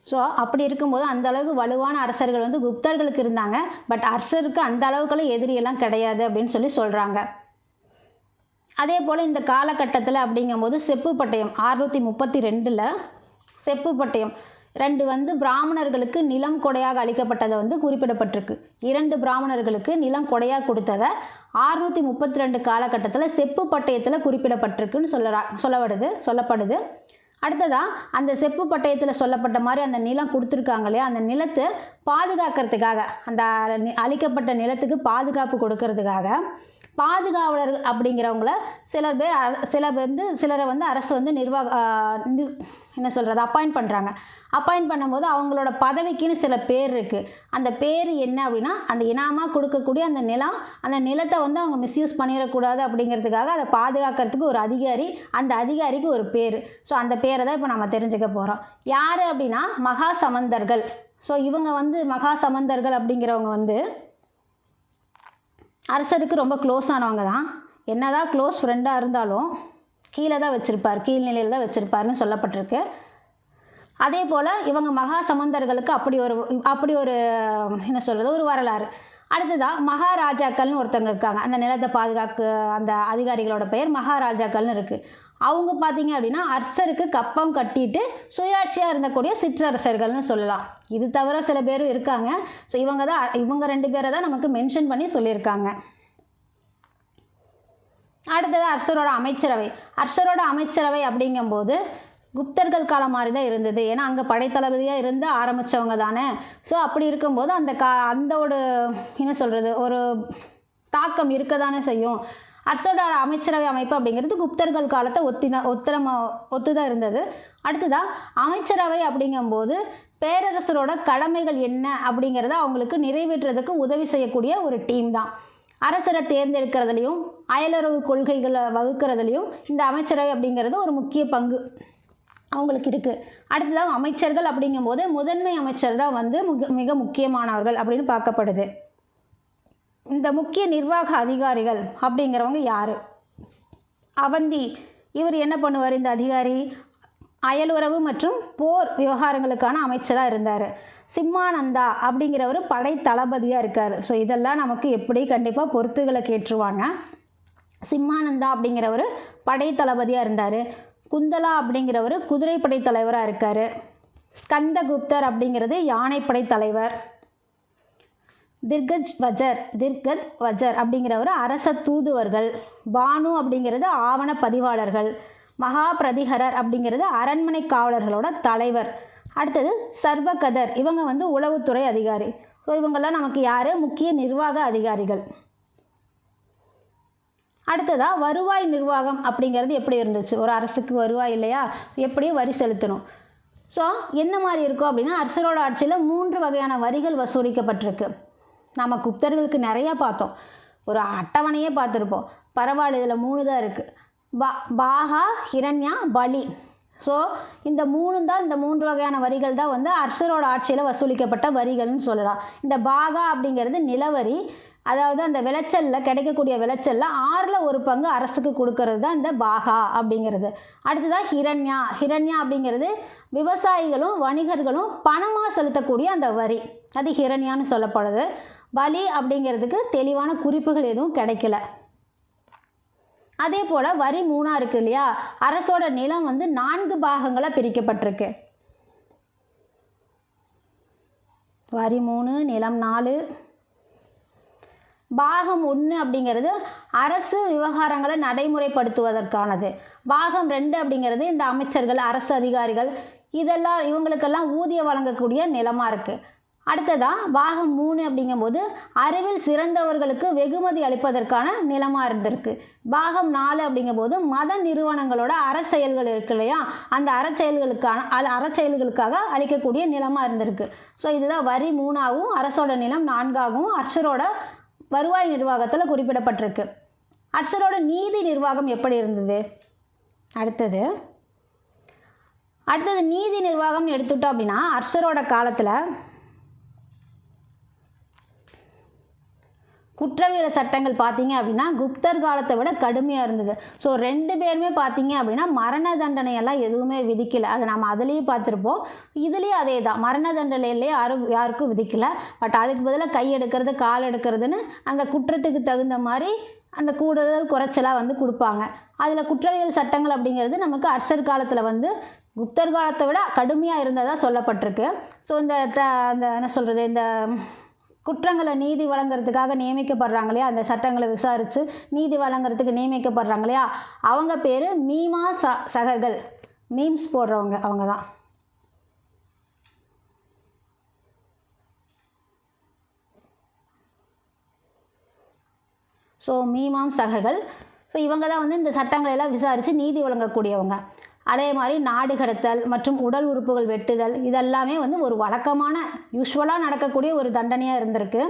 ஸோ அப்படி இருக்கும்போது அந்தளவுக்கு வலுவான அரசர்கள் வந்து குப்தர்களுக்கு இருந்தாங்க. பட் அர்சருக்கு அந்த அளவுக்குலாம் எதிரியெல்லாம் கிடையாது அப்படின்னு சொல்கிறாங்க. அதே போல் இந்த காலகட்டத்தில் அப்படிங்கும்போது செப்பு பட்டயம் 632 செப்பு பட்டயம் 2 வந்து பிராமணர்களுக்கு நிலம் கொடையாக அளிக்கப்பட்டதை வந்து குறிப்பிடப்பட்டிருக்கு. 2 பிராமணர்களுக்கு நிலம் கொடையாக கொடுத்ததை 632 காலகட்டத்தில் செப்பு பட்டயத்தில் குறிப்பிடப்பட்டிருக்குன்னு சொல்லப்படுது. அடுத்ததாக அந்த செப்பு பட்டயத்தில் சொல்லப்பட்ட மாதிரி அந்த நிலம் கொடுத்துருக்காங்க இல்லையா, அந்த நிலத்தை பாதுகாக்கிறதுக்காக, அந்த அளிக்கப்பட்ட நிலத்துக்கு பாதுகாப்பு கொடுக்கறதுக்காக பாதுகாவலர்கள் அப்படிங்கிறவங்கள சிலரை வந்து அரசு வந்து அப்பாயிண்ட் பண்ணுறாங்க. அப்பாயிண்ட் பண்ணும்போது அவங்களோட பதவிக்குன்னு சில பேர் இருக்குது. அந்த பேர் என்ன அப்படின்னா அந்த இனாமாக கொடுக்கக்கூடிய அந்த நிலத்தை வந்து அவங்க மிஸ்யூஸ் பண்ணிடக்கூடாது அப்படிங்கிறதுக்காக அதை பாதுகாக்கிறதுக்கு ஒரு அதிகாரி, அந்த அதிகாரிக்கு ஒரு பேர். ஸோ அந்த பேரை தான் இப்போ நம்ம தெரிஞ்சுக்க போகிறோம். யார் அப்படின்னா மகாசமந்தர்கள். ஸோ இவங்க வந்து மகாசமந்தர்கள் அப்படிங்கிறவங்க வந்து அரசருக்கு ரொம்ப க்ளோஸ் ஆனவங்க தான். என்னதான் க்ளோஸ் ஃப்ரெண்டாக இருந்தாலும் கீழே தான் வச்சுருப்பார், கீழ்நிலையில் தான் வச்சுருப்பாருன்னு சொல்லப்பட்டிருக்கு. அதே போல் இவங்க மகாசமந்தர்களுக்கு அப்படி ஒரு என்ன சொல்கிறது ஒரு வரலாறு. அடுத்ததாக மகாராஜாக்கள்னு ஒருத்தவங்க இருக்காங்க. அந்த நிலத்தை பாதுகாக்க அந்த அதிகாரிகளோட பெயர் மகாராஜாக்கள்னு இருக்குது. அவங்க பார்த்தீங்க அப்படின்னா அர்சருக்கு கப்பம் கட்டிட்டு சுயாட்சியாக இருந்தக்கூடிய சிற்றரசர்கள்னு சொல்லலாம். இது தவிர சில பேரும் இருக்காங்க. ஸோ இவங்க 2 பேரை தான் நமக்கு மென்ஷன் பண்ணி சொல்லியிருக்காங்க. அடுத்தது அரசரோட அமைச்சரவை. அரசரோட அமைச்சரவை அப்படிங்கும்போது குப்தர்கள் காலம் மாதிரி தான் இருந்தது. ஏன்னா அங்கே படைத்தளபதியாக இருந்து ஆரம்பித்தவங்க தானே. ஸோ அப்படி இருக்கும்போது அந்த ஒரு என்ன சொல்கிறது, ஒரு தாக்கம் இருக்க தானே செய்யும். அரசோட அமைச்சரவை அமைப்பு அப்படிங்கிறது குப்தர்கள் காலத்தை ஒத்து தான் இருந்தது. அடுத்ததாக அமைச்சரவை அப்படிங்கும்போது பேரரசரோட கடமைகள் என்ன அப்படிங்கிறத அவங்களுக்கு நிறைவேற்றுறதுக்கு உதவி செய்யக்கூடிய ஒரு டீம் தான். அரசரை தேர்ந்தெடுக்கிறதுலையும் அயலுறவு கொள்கைகளை வகுக்கிறதுலையும் இந்த அமைச்சரவை அப்படிங்கிறது ஒரு முக்கிய பங்கு அவங்களுக்கு இருக்குது. அடுத்ததாக அமைச்சர்கள் அப்படிங்கும்போது முதன்மை அமைச்சர் தான் வந்து மிக முக்கியமானவர்கள் அப்படின்னு பார்க்கப்படுது. இந்த முக்கிய நிர்வாக அதிகாரிகள் அப்படிங்கிறவங்க யார்? அவந்தி, இவர் என்ன பண்ணுவார்? இந்த அதிகாரி அயலுறவு மற்றும் போர் விவகாரங்களுக்கான அமைச்சராக இருந்தார். சிம்மானந்தா அப்படிங்கிறவர் படை தளபதியாக இருக்கார். ஸோ இதெல்லாம் நமக்கு எப்படி கண்டிப்பாக பொறுத்துகளை கேட்டுருவாங்க. சிம்மானந்தா அப்படிங்கிறவர் படை தளபதியாக இருந்தார். குந்தலா அப்படிங்கிறவர் குதிரைப்படை தலைவராக இருக்கார். ஸ்கந்தகுப்தர் அப்படிங்கிறது யானைப்படை தலைவர். திர்கத் வஜர் அப்படிங்கிறவர் அரச தூதுவர்கள். பானு அப்படிங்கிறது ஆவண பதிவாளர்கள். மகாபிரதிகரர் அப்படிங்கிறது அரண்மனை காவலர்களோட தலைவர். அடுத்தது சர்வகதர், இவங்க வந்து உளவுத்துறை அதிகாரி. ஸோ இவங்கெல்லாம் நமக்கு யார்? முக்கிய நிர்வாக அதிகாரிகள். அடுத்ததாக வருவாய் நிர்வாகம் அப்படிங்கிறது எப்படி இருந்துச்சு? ஒரு அரசுக்கு வருவாய் இல்லையா, எப்படியும் வரி செலுத்தணும். ஸோ என்ன மாதிரி இருக்கும் அப்படின்னா அரசரோட ஆட்சியில் 3 வகையான வரிகள் வசூலிக்கப்பட்டிருக்கு. நம்ம குப்தர்களுக்கு நிறையா பார்த்தோம், ஒரு அட்டவணையே பார்த்துருப்போம். பரவாயில்ல, இதில் 3 தான் இருக்குது. பாகா, ஹிரண்யா, பலி. ஸோ இந்த 3 வகையான வரிகள் தான் வந்து அரசரோட ஆட்சியில் வசூலிக்கப்பட்ட வரிகள்னு சொல்லலாம். இந்த பாகா அப்படிங்கிறது நிலவரி, அதாவது அந்த விளைச்சலில் கிடைக்கக்கூடிய விளைச்சலில் 1/6 பங்கு அரசுக்கு கொடுக்கறது தான் இந்த பாகா அப்படிங்கிறது. அடுத்ததான் ஹிரண்யா அப்படிங்கிறது விவசாயிகளும் வணிகர்களும் பணமாக செலுத்தக்கூடிய அந்த வரி, அது ஹிரண்யான்னு சொல்லப்படுது. பலி அப்படிங்கிறதுக்கு தெளிவான குறிப்புகள் எதுவும் கிடைக்கல. அதே போல் வரி 3 இருக்குது இல்லையா, அரசோட நிலம் வந்து 4 பாகங்களாக பிரிக்கப்பட்டிருக்கு. வரி 3, நிலம் 4. பாகம் 1 அப்படிங்கிறது அரசு விவகாரங்களை நடைமுறைப்படுத்துவதற்கானது. பாகம் 2 அப்படிங்கிறது இந்த அமைச்சர்கள், அரசு அதிகாரிகள், இவங்களுக்கெல்லாம் ஊதியம் வழங்கக்கூடிய நிலமாக இருக்குது. அடுத்ததாக பாகம் 3 அப்படிங்கும்போது அறிவில் சிறந்தவர்களுக்கு வெகுமதி அளிப்பதற்கான நிலமாக இருந்திருக்கு. பாகம் 4 அப்படிங்கும்போது மத நிறுவனங்களோட அறச்செயல்கள் இருக்கு இல்லையா, அந்த அறச்செயல்களுக்காக அளிக்கக்கூடிய நிலமாக இருந்திருக்கு. ஸோ இதுதான் வரி 3ஆகவும் அரசோட நிலம் 4ஆகவும் அரசரோட வருவாய் நிர்வாகத்தில் குறிப்பிடப்பட்டிருக்கு. அரசரோட நீதி நிர்வாகம் எப்படி இருந்தது? அடுத்தது நீதி நிர்வாகம்னு எடுத்துட்டோம் அப்படின்னா அரசரோட காலத்தில் குற்றவியல் சட்டங்கள் பார்த்தீங்க அப்படின்னா குப்தர் காலத்தை விட கடுமையாக இருந்தது. ஸோ 2 பேருமே பார்த்தீங்க அப்படின்னா மரண தண்டனையெல்லாம் எதுவுமே விதிக்கலை. அதை நம்ம அதுலேயும் பார்த்துருப்போம், இதுலேயும் அதே தான். மரண தண்டனையிலே யாருக்கும் விதிக்கலை. பட் அதுக்கு பதிலாக கை எடுக்கிறது, கால் எடுக்கிறதுன்னு அந்த குற்றத்துக்கு தகுந்த மாதிரி அந்த கூடுதல் குறைச்சலாக வந்து கொடுப்பாங்க. அதில் குற்றவியல் சட்டங்கள் அப்படிங்கிறது நமக்கு அரசர் காலத்தில் வந்து குப்தர் காலத்தை விட கடுமையாக இருந்ததாக சொல்லப்பட்டிருக்கு. ஸோ என்ன சொல்கிறது, இந்த குற்றங்களை நீதி வழங்குறதுக்காக நியமிக்கப்படுறாங்க இல்லையா, அந்த சட்டங்களை விசாரித்து நீதி வழங்குறதுக்கு நியமிக்கப்படுறாங்க இல்லையா, அவங்க பேர் மீமா சகர்கள். மீம்ஸ் போடுறவங்க அவங்க தான். ஸோ மீமாம் சகர்கள். ஸோ இவங்க தான் வந்து இந்த சட்டங்களெல்லாம் விசாரித்து நீதி வழங்கக்கூடியவங்க. அதே மாதிரி நாடு கடத்தல் மற்றும் உடல் உறுப்புகள் வெட்டுதல் இதெல்லாமே வந்து ஒரு வழக்கமான யூஸ்வலாக நடக்கக்கூடிய ஒரு தண்டனையாக இருந்திருக்கு.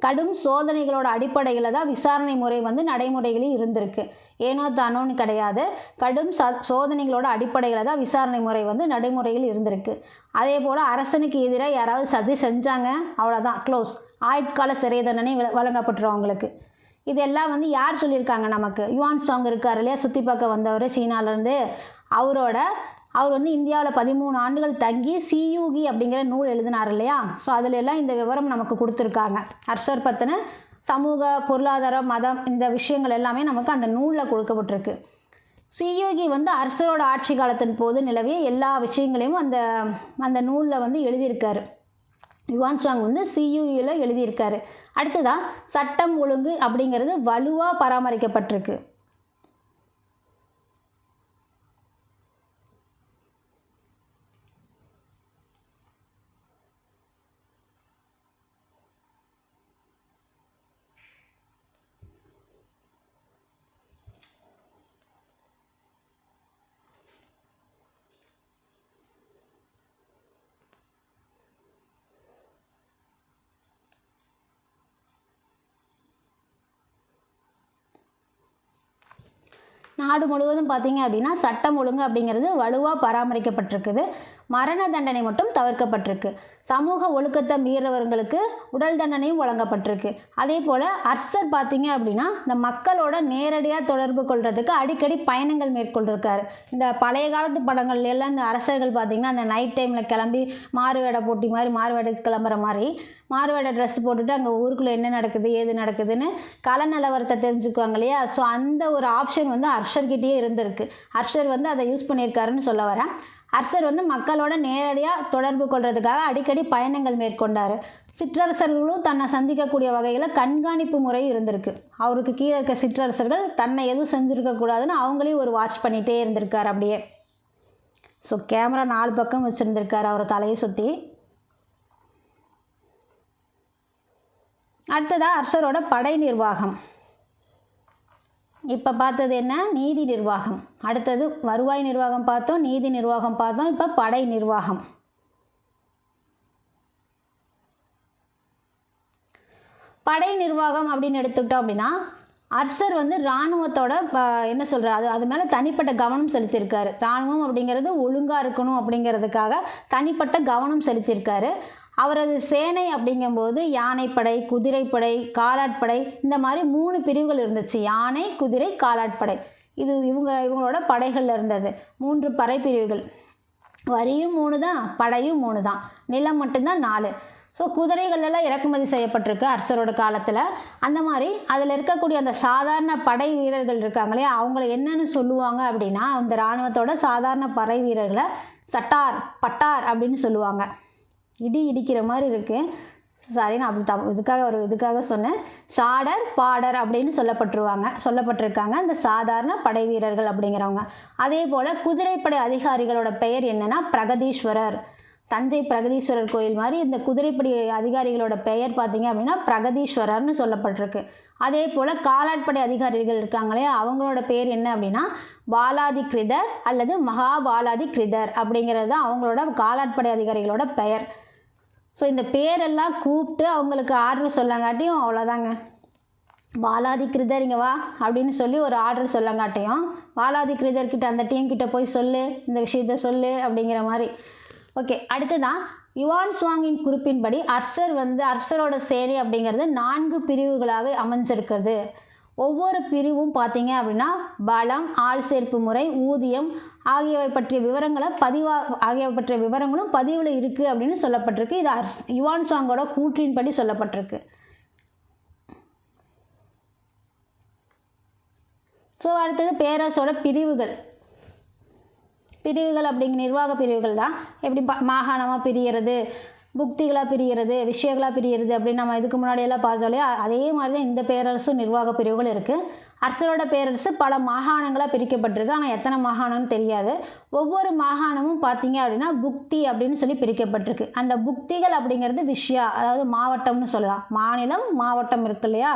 கடும் சோதனைகளோட அடிப்படையில் தான் விசாரணை முறை வந்து நடைமுறைகளில் இருந்திருக்கு. ஏனோ தானோன்னு கிடையாது, கடும் சோதனைகளோட அடிப்படையில் தான் விசாரணை முறை வந்து நடைமுறையில் இருந்திருக்கு. அதே போல் அரசனுக்கு எதிராக யாராவது சதி செஞ்சாங்க, அவ்வளோதான், க்ளோஸ், ஆயுட்கால சிறை தண்டனை வழங்கப்பட்டுரும் அவங்களுக்கு. இதெல்லாம் வந்து யார் சொல்லியிருக்காங்க நமக்கு? யுவான் சாங் இருக்கார் இல்லையா, சுற்றி பார்க்க வந்தவர் சீனாவிலேருந்து. அவர் வந்து இந்தியாவில் 13 ஆண்டுகள் தங்கி சியூகி அப்படிங்கிற நூல் எழுதினார் இல்லையா. ஸோ அதில் எல்லாம் இந்த விவரம் நமக்கு கொடுத்துருக்காங்க. அரசர் பற்றின சமூக, பொருளாதார, மதம் இந்த விஷயங்கள் எல்லாமே நமக்கு அந்த நூலில் கொடுக்கப்பட்டிருக்கு. சியூகி வந்து அரசரோட ஆட்சி காலத்தின் போது நிலவிய எல்லா விஷயங்களையும் அந்த நூலில் வந்து எழுதியிருக்காரு. யுவான் சாங் வந்து சியூகியில் எழுதியிருக்காரு. அடுத்ததான் சட்டம் ஒழுங்கு அப்படிங்கிறது வலுவாக பராமரிக்கப்பட்டிருக்கு. நாடு முழுவதும் பார்த்தீங்க அப்படின்னா சட்டம் ஒழுங்கு அப்படிங்கிறது வலுவாக பராமரிக்கப்பட்டிருக்குது. மரண தண்டனை மட்டும் தவிர்க்கப்பட்டிருக்கு. சமூக ஒழுக்கத்தை மீறவர்களுக்கு உடல் தண்டனையும் வழங்கப்பட்டிருக்கு. அதே போல் அர்சர் பார்த்தீங்க அப்படின்னா இந்த மக்களோட நேரடியாக தொடர்பு கொள்றதுக்கு அடிக்கடி பயணங்கள் மேற்கொண்டிருக்காரு. இந்த பழைய காலத்து படங்கள்ல எல்லாம் இந்த அரசர்கள் பார்த்தீங்கன்னா அந்த நைட் டைமில் கிளம்பி மாறுவேட போட்டி மாதிரி மாறுவேட கிளம்புற மாதிரி மாறுவேட ட்ரெஸ் போட்டுட்டு அங்கே ஊருக்குள்ளே என்ன நடக்குது ஏது நடக்குதுன்னு கள நிலவரத்தை தெரிஞ்சுக்குவாங்க இல்லையா. ஸோ அந்த ஒரு ஆப்ஷன் வந்து அர்ஷர்கிட்டயே இருந்திருக்கு. அர்ஷர் வந்து அதை யூஸ் பண்ணியிருக்காருன்னு சொல்ல வரேன். அர்சர் வந்து மக்களோட நேரடியாக தொடர்பு கொள்றதுக்காக அடிக்கடி பயணங்கள் மேற்கொண்டார். சிற்றரசர்களும் தன்னை சந்திக்கக்கூடிய வகையில் கண்காணிப்பு முறை இருந்திருக்கு. அவருக்கு கீழே இருக்க சிற்றரசர்கள் தன்னை எதுவும் செஞ்சுருக்கக்கூடாதுன்னு அவங்களையும் ஒரு வாட்ச் பண்ணிகிட்டே இருந்திருக்கார் அப்படியே. ஸோ கேமரா 4 பக்கம் வச்சுருந்துருக்கார் அவரை தலையை சுற்றி. அடுத்ததாக அர்சரோட படை நிர்வாகம். இப்போ பார்த்தது என்ன? நீதி நிர்வாகம். அடுத்தது வருவாய் நிர்வாகம் பார்த்தோம், நீதி நிர்வாகம் பார்த்தோம், இப்போ படை நிர்வாகம். படை நிர்வாகம் அப்படின்னு எடுத்துக்கிட்டோம் அப்படின்னா அர்சர் வந்து இராணுவத்தோட என்ன சொல்கிறார் அது மேலே தனிப்பட்ட கவனம் செலுத்தியிருக்காரு. இராணுவம் அப்படிங்கிறது ஒழுங்காக இருக்கணும் அப்படிங்கிறதுக்காக தனிப்பட்ட கவனம் செலுத்தியிருக்காரு. அவரது சேனை அப்படிங்கும்போது யானைப்படை, குதிரைப்படை, காலாட்படை இந்த மாதிரி 3 பிரிவுகள் இருந்துச்சு. யானை, குதிரை, காலாட்படை. இது இவங்களோட படைகளில் இருந்தது 3 படை பிரிவுகள். வரியும் 3 தான், படையும் 3 தான், நிலம் மட்டும்தான் 4. ஸோ குதிரைகளெல்லாம் இறக்குமதி செய்யப்பட்டிருக்கு அர்சரோட காலத்தில். அந்த மாதிரி அதில் இருக்கக்கூடிய அந்த சாதாரண படை வீரர்கள் இருக்காங்களே அவங்கள என்னென்னு சொல்லுவாங்க அப்படின்னா அந்த இராணுவத்தோட சாதாரண படை வீரர்களை சட்டார், பட்டார் அப்படின்னு சொல்லுவாங்க. இடிக்கிற மாதிரி இருக்குது, சாரி நான் அப்படி இதுக்காக சொன்னேன். சாடர், பாடர் அப்படின்னு சொல்லப்பட்டிருக்காங்க இந்த சாதாரண படை வீரர்கள் அப்படிங்கிறவங்க. அதே போல் குதிரைப்படை அதிகாரிகளோட பெயர் என்னென்னா பிரகதீஸ்வரர். தஞ்சை பிரகதீஸ்வரர் கோயில் மாதிரி இந்த குதிரைப்படை அதிகாரிகளோட பெயர் பார்த்திங்க அப்படின்னா பிரகதீஸ்வரர்னு சொல்லப்பட்டிருக்கு. அதே போல் காலாட்படை அதிகாரிகள் இருக்காங்களே அவங்களோட பேர் என்ன அப்படின்னா பாலாதி கிருதர் அல்லது மகாபாலாதி கிருதர் அப்படிங்கிறது தான் அவங்களோட காலாட்படை அதிகாரிகளோட பெயர். ஸோ இந்த பேரெல்லாம் கூப்பிட்டு அவங்களுக்கு ஆர்டர் சொல்லங்காட்டியும் அவ்வளோதாங்க. பாலாதி கிருதர் இங்கே வா அப்படின்னு சொல்லி ஒரு ஆர்டர் சொல்லங்காட்டியும் பாலாதி கிருதர்கிட்ட அந்த டீம் கிட்ட போய் சொல்லு, இந்த விஷயத்த சொல்லு அப்படிங்கிற மாதிரி. ஓகே, அடுத்துதான் யுவான் சுவாங்கின் குறிப்பின்படி அர்சரோட சேனை அப்படிங்கிறது 4 பிரிவுகளாக அமைஞ்சிருக்கிறது. ஒவ்வொரு பிரிவும் பார்த்தீங்க அப்படின்னா பலம், ஆள் சேர்ப்பு முறை, ஊதியம் ஆகியவை பற்றிய விவரங்களும் பதிவில் இருக்குது அப்படின்னு சொல்லப்பட்டிருக்கு. இது யுவான் சுவாங்கோட கூற்றின்படி சொல்லப்பட்டிருக்கு. ஸோ அடுத்தது பேரரசோட பிரிவுகள் அப்படிங்கிற நிர்வாக பிரிவுகள் தான். எப்படி மாகாணமாக பிரிகிறது, புக்திகளாக பிரிகிறது, விஷயங்களாக பிரிகிறது அப்படின்னு நம்ம இதுக்கு முன்னாடியெல்லாம் பார்த்தோம். அதே மாதிரி தான் இந்த பேரரசும் நிர்வாக பிரிவுகள் இருக்குது. அர்சரோட பேரரசு பல மாகாணங்களாக பிரிக்கப்பட்டிருக்கு. ஆனால் எத்தனை மாகாணம்னு தெரியாது. ஒவ்வொரு மாகாணமும் பார்த்தீங்க அப்படின்னா புக்தி அப்படின்னு சொல்லி பிரிக்கப்பட்டிருக்கு. அந்த புக்திகள் அப்படிங்கிறது விஷயா, அதாவது மாவட்டம்னு சொல்லலாம். மாநிலம், மாவட்டம் இருக்கு இல்லையா.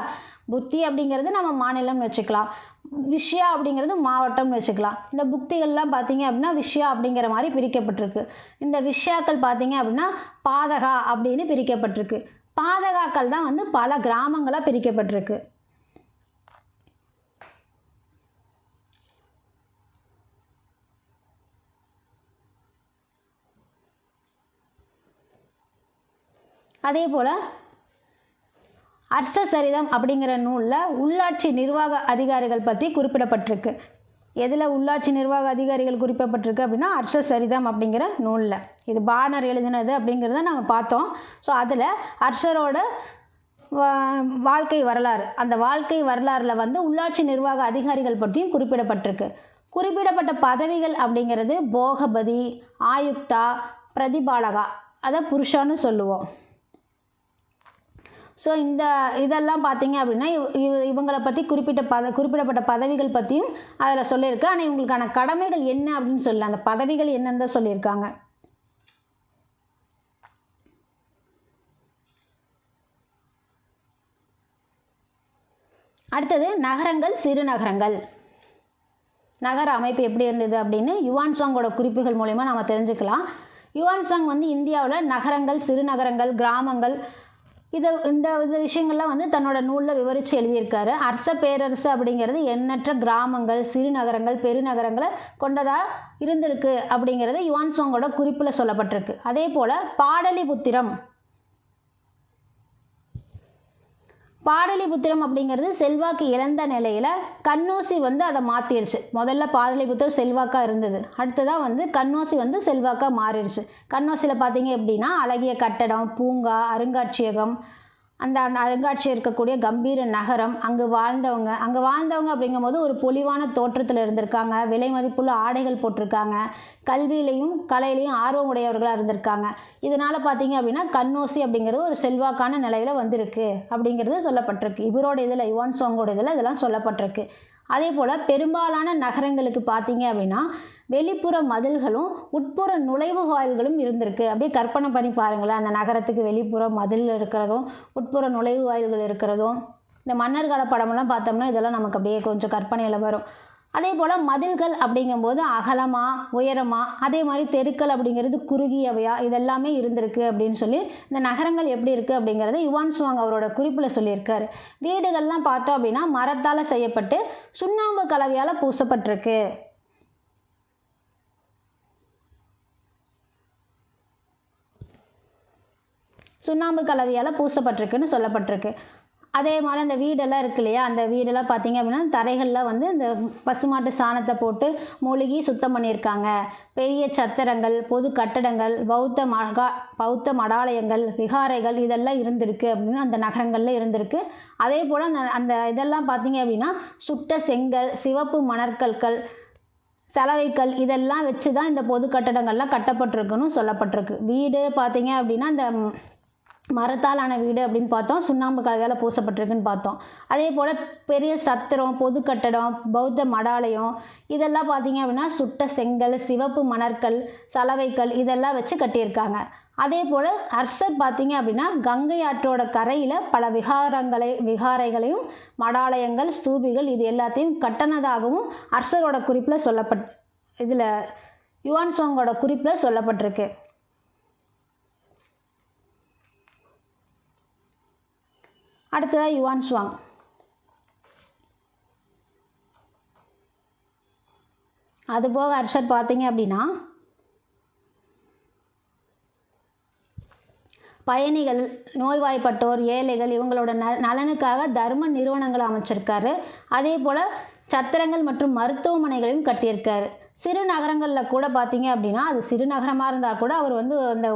புக்தி அப்படிங்கிறது நம்ம மாநிலம்னு வச்சுக்கலாம், விஷயா அப்படிங்கிறது மாவட்டம்னு வச்சுக்கலாம். இந்த புக்திகள்லாம் பார்த்தீங்க அப்படின்னா விஷயா அப்படிங்கிற மாதிரி பிரிக்கப்பட்டிருக்கு. இந்த விஷயாக்கள் பார்த்தீங்க அப்படின்னா பாதகா அப்படின்னு பிரிக்கப்பட்டிருக்கு. பாதகாக்கள் தான் வந்து பல கிராமங்களாக பிரிக்கப்பட்டிருக்கு. அதே போல் அர்சசரிதம் அப்படிங்கிற நூலில் உள்ளாட்சி நிர்வாக அதிகாரிகள் பற்றி குறிப்பிடப்பட்டிருக்கு. எதில் உள்ளாட்சி நிர்வாக அதிகாரிகள் குறிப்பிடப்பட்டிருக்கு அப்படின்னா அர்சசரிதம் அப்படிங்கிற நூலில். இது பானர் எழுதினது அப்படிங்கிறத நம்ம பார்த்தோம். ஸோ அதில் அர்சரோட வாழ்க்கை வரலாறு, அந்த வாழ்க்கை வரலாறில் வந்து உள்ளாட்சி நிர்வாக அதிகாரிகள் பற்றியும் குறிப்பிடப்பட்டிருக்கு. குறிப்பிடப்பட்ட பதவிகள் அப்படிங்கிறது போகபதி, ஆயுக்தா, பிரதிபாலகா, அதை புருஷான்னு சொல்லுவோம். ஸோ இதெல்லாம் பார்த்தீங்க அப்படின்னா இவங்களை பற்றி குறிப்பிடப்பட்ட பதவிகள் பற்றியும் அதில் சொல்லியிருக்கு. ஆனால் இவங்களுக்கான கடமைகள் என்ன அப்படின்னு சொல்லலாம், அந்த பதவிகள் என்னன்னு தான் சொல்லியிருக்காங்க. அடுத்தது நகரங்கள், சிறுநகரங்கள். நகர அமைப்பு எப்படி இருந்தது அப்படின்னு யுவான் சாங்கோட குறிப்புகள் மூலமா நம்ம தெரிஞ்சுக்கலாம். யுவான் சாங் வந்து இந்தியாவில் நகரங்கள், சிறுநகரங்கள், கிராமங்கள் இந்த விஷயங்கள்லாம் வந்து தன்னோட நூலில் விவரித்து எழுதியிருக்காரு. அரச பேரரசு அப்படிங்கிறது எண்ணற்ற கிராமங்கள், சிறுநகரங்கள், பெருநகரங்களை கொண்டதாக இருந்திருக்கு அப்படிங்கிறது யுவான் சாங்கோட குறிப்பில் சொல்லப்பட்டிருக்கு. அதே போல் பாடலிபுத்திரம் அப்படிங்கிறது செல்வாக்கு இழந்த நிலையில் கண்ணோசி வந்து அதை மாற்றிடுச்சு. முதல்ல பாடலிபுத்திரம் செல்வாக்காக இருந்தது, அடுத்ததாக வந்து கண்ணோசி வந்து செல்வாக்காக மாறிடுச்சு. கண்ணோசியில் பார்த்தீங்க அப்படின்னா அழகிய கட்டடம், பூங்கா, அருங்காட்சியகம், அந்த அருங்காட்சியகம் இருக்கக்கூடிய கம்பீர நகரம், அங்கே வாழ்ந்தவங்க அப்படிங்கும்போது ஒரு பொலிவான தோற்றத்தில் இருந்திருக்காங்க, விலை மதிப்புள்ள ஆடைகள் போட்டிருக்காங்க, கல்வியிலையும் கலையிலையும் ஆர்வம் உடையவர்களாக இருந்திருக்காங்க. இதனால் பார்த்தீங்க அப்படின்னா கண்ணோசி அப்படிங்கிறது ஒரு செல்வாக்கான நிலையில் வந்திருக்கு அப்படிங்கிறது சொல்லப்பட்டிருக்கு. இவரோட இதில் யுவான் சாங்கோட இதில் இதெல்லாம் சொல்லப்பட்டிருக்கு. அதே போல் பெரும்பாலான நகரங்களுக்கு பார்த்தீங்க அப்படின்னா வெளிப்புற மதில்களும் உட்புற நுழைவு வாயில்களும் இருந்திருக்கு. அப்படியே கற்பனை பண்ணி பாருங்களேன், அந்த நகரத்துக்கு வெளிப்புற மதில் இருக்கிறதும் உட்புற நுழைவு வாயில்கள் இருக்கிறதும். இந்த மன்னர் கால படமெல்லாம் பார்த்தோம்னா இதெல்லாம் நமக்கு அப்படியே கொஞ்சம் கற்பனையில் வரும். அதே போல் மதில்கள் அப்படிங்கும்போது அகலமாக, உயரமாக, அதே மாதிரி தெருக்கள் அப்படிங்கிறது குறுகியவையா, இதெல்லாமே இருந்திருக்கு அப்படின்னு சொல்லி இந்த நகரங்கள் எப்படி இருக்குது அப்படிங்கிறத யுவான் சாங் அவரோட குறிப்பில் சொல்லியிருக்காரு. வீடுகள்லாம் பார்த்தோம் அப்படின்னா மரத்தால் செய்யப்பட்டு சுண்ணாம்பு கலவையால் பூசப்பட்டிருக்கு. சுண்ணாம்பு கலவையால் பூசப்பட்டிருக்குன்னு சொல்லப்பட்டிருக்கு. அதே மாதிரி அந்த வீடெல்லாம் இருக்கு இல்லையா, அந்த வீடெல்லாம் பார்த்திங்க அப்படின்னா தரைகளில் வந்து இந்த பசுமாட்டு சாணத்தை போட்டு மூழ்கி சுத்தம் பண்ணியிருக்காங்க. பெரிய சத்திரங்கள், பொது கட்டடங்கள், பௌத்த மடாலயங்கள், விகாரைகள் இதெல்லாம் இருந்திருக்கு அப்படின்னு அந்த நகரங்களில் இருந்திருக்கு. அதே போல் அந்த இதெல்லாம் பார்த்திங்க அப்படின்னா சுட்ட செங்கல், சிவப்பு மணற்கற்கள், சலவைக்கல் இதெல்லாம் வச்சு தான் இந்த பொது கட்டடங்கள்லாம் கட்டப்பட்டிருக்குன்னு சொல்லப்பட்டிருக்கு. வீடு பார்த்திங்க அப்படின்னா இந்த மரத்தாலான வீடு அப்படின்னு பார்த்தோம், சுண்ணாம்பு கலவையால் பூசப்பட்டிருக்குன்னு பார்த்தோம். அதே போல் பெரிய சத்திரம், பொது கட்டடம், பௌத்த மடாலயம் இதெல்லாம் பார்த்திங்க அப்படின்னா சுட்ட செங்கல், சிவப்பு மணற்கல், சலவைக்கல் இதெல்லாம் வச்சு கட்டியிருக்காங்க. அதே போல் அரசர் பார்த்திங்க அப்படின்னா கங்கை ஆற்றோட கரையில் பல விகாரைகளையும் மடாலயங்கள், ஸ்தூபிகள் இது எல்லாத்தையும் கட்டினதாகவும் அரசரோட குறிப்பில் இதில் யுவான் சாங்கோட குறிப்பில் சொல்லப்பட்டிருக்கு. அடுத்ததாக யுவான் சாங். அதுபோக அரசர் பார்த்தீங்க அப்படின்னா பயணிகள், நோய்வாய்ப்பட்டோர், ஏழைகள் இவங்களோட நலனுக்காக தர்ம நிறுவனங்களை அமைச்சிருக்காரு. அதே போல் சத்திரங்கள் மற்றும் மருத்துவமனைகளையும் கட்டியிருக்காரு. சிறு நகரங்களில் கூட பார்த்தீங்க அப்படின்னா அது சிறு நகரமாக இருந்தால் கூட அவர் வந்து அந்த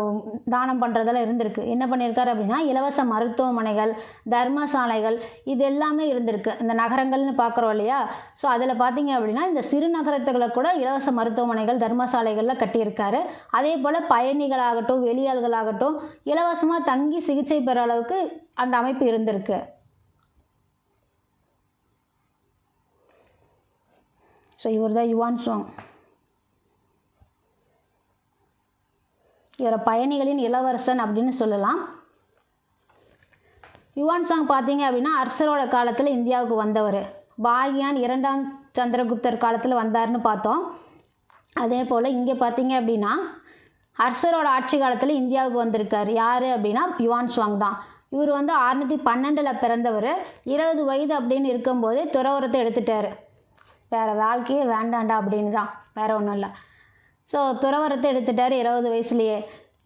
தானம் பண்ணுறதெல்லாம் இருந்திருக்கு. என்ன பண்ணியிருக்காரு அப்படின்னா இலவச மருத்துவமனைகள், தர்மசாலைகள் இது எல்லாமே இருந்திருக்கு. இந்த நகரங்கள்னு பார்க்குறோம் இல்லையா, ஸோ அதில் பார்த்தீங்க அப்படின்னா இந்த சிறு நகரத்துகளை கூட இலவச மருத்துவமனைகள், தர்மசாலைகளில் கட்டியிருக்காரு. அதே போல் பயணிகளாகட்டும், வெளியாள்களாகட்டும் இலவசமாக தங்கி சிகிச்சை பெற அளவுக்கு அந்த அமைப்பு இருந்திருக்கு. ஸோ இவர் தான் யுவான் சாங். இவரை பயணிகளின் இளவரசன் அப்படின்னு சொல்லலாம். யுவான் சாங் பார்த்தீங்க அப்படின்னா அரசரோட காலத்தில் இந்தியாவுக்கு வந்தவர். பாகியான் 2ஆம் சந்திரகுப்தர் காலத்தில் வந்தார்னு பார்த்தோம். அதே போல் இங்கே பார்த்தீங்க அப்படின்னா அரசரோட ஆட்சி காலத்தில் இந்தியாவுக்கு வந்திருக்கார். யார் அப்படின்னா யுவான் சாங் தான். இவர் வந்து 612 பிறந்தவர். 20 வயது அப்படின்னு இருக்கும்போதே துறவரத்தை எடுத்துட்டார். வேறு வாழ்க்கையே வேண்டாண்டா அப்படின்னு தான், வேறு ஒன்றும் இல்லை. ஸோ துறவரத்தை எடுத்துட்டார் 20 வயசுலேயே.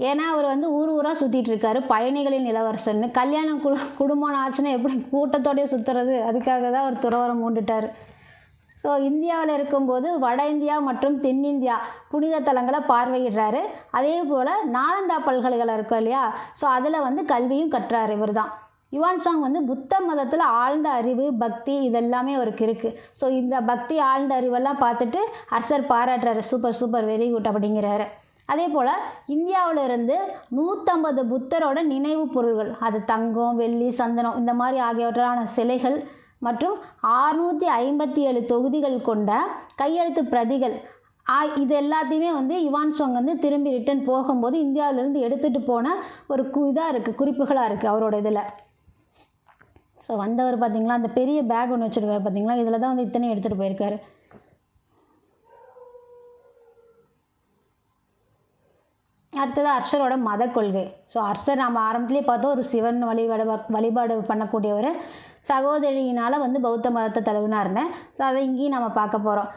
ஏன்னா அவர் வந்து ஊராக சுற்றிட்டு இருக்காரு, பயணிகளின் இளவரசன்னு. கல்யாணம் குடும்பம் ஆச்சுன்னா எப்படி கூட்டத்தோடய சுற்றுறது, அதுக்காக தான் அவர் துறவரம் மூண்டுட்டார். ஸோ இந்தியாவில் இருக்கும்போது வட இந்தியா மற்றும் தென்னிந்தியா புனித தலங்களை பார்வையிடுறாரு. அதே போல் நாலந்தா பல்கலைக்கழகம் இருக்கும் இல்லையா, ஸோ அதில் வந்து கல்வியும் கற்றார் இவர் தான். யுவான் சாங் வந்து புத்த மதத்தில் ஆழ்ந்த அறிவு, பக்தி இதெல்லாமே அவருக்கு இருக்குது. ஸோ இந்த பக்தி, ஆழ்ந்த அறிவெல்லாம் பார்த்துட்டு அரசர் பாராட்டுறாரு, சூப்பர் வெரி குட் அப்படிங்கிறாரு. அதே போல் இந்தியாவிலிருந்து 150 புத்தரோட நினைவு பொருள்கள், அது தங்கம், வெள்ளி, சந்தனம் இந்த மாதிரி ஆகியவற்றான சிலைகள் மற்றும் 657 தொகுதிகள் கொண்ட கையெழுத்து பிரதிகள் இது எல்லாத்தையுமே வந்து யுவான் சாங் வந்து திரும்பி ரிட்டன் போகும்போது இந்தியாவிலேருந்து எடுத்துகிட்டு போன ஒரு இதாக இருக்குது, குறிப்புகளாக இருக்குது அவரோட இதில். ஸோ வந்தவர் பார்த்திங்களா, அந்த பெரிய பேக் ஒன்று வச்சுருக்காரு பார்த்திங்களா, இதில் தான் வந்து இத்தனையும் எடுத்துகிட்டு போயிருக்காரு. அடுத்தது அர்ஷரோட மத கொள்கை. ஸோ அர்ஷர் நம்ம ஆரம்பத்துலேயே பார்த்தோம், ஒரு சிவன் வழிபாடு பண்ணக்கூடியவர். சகோதரியினால் வந்து பௌத்த மதத்தை தழுவினார்னு. ஸோ அதை இங்கேயும் நம்ம பார்க்க போகிறோம்.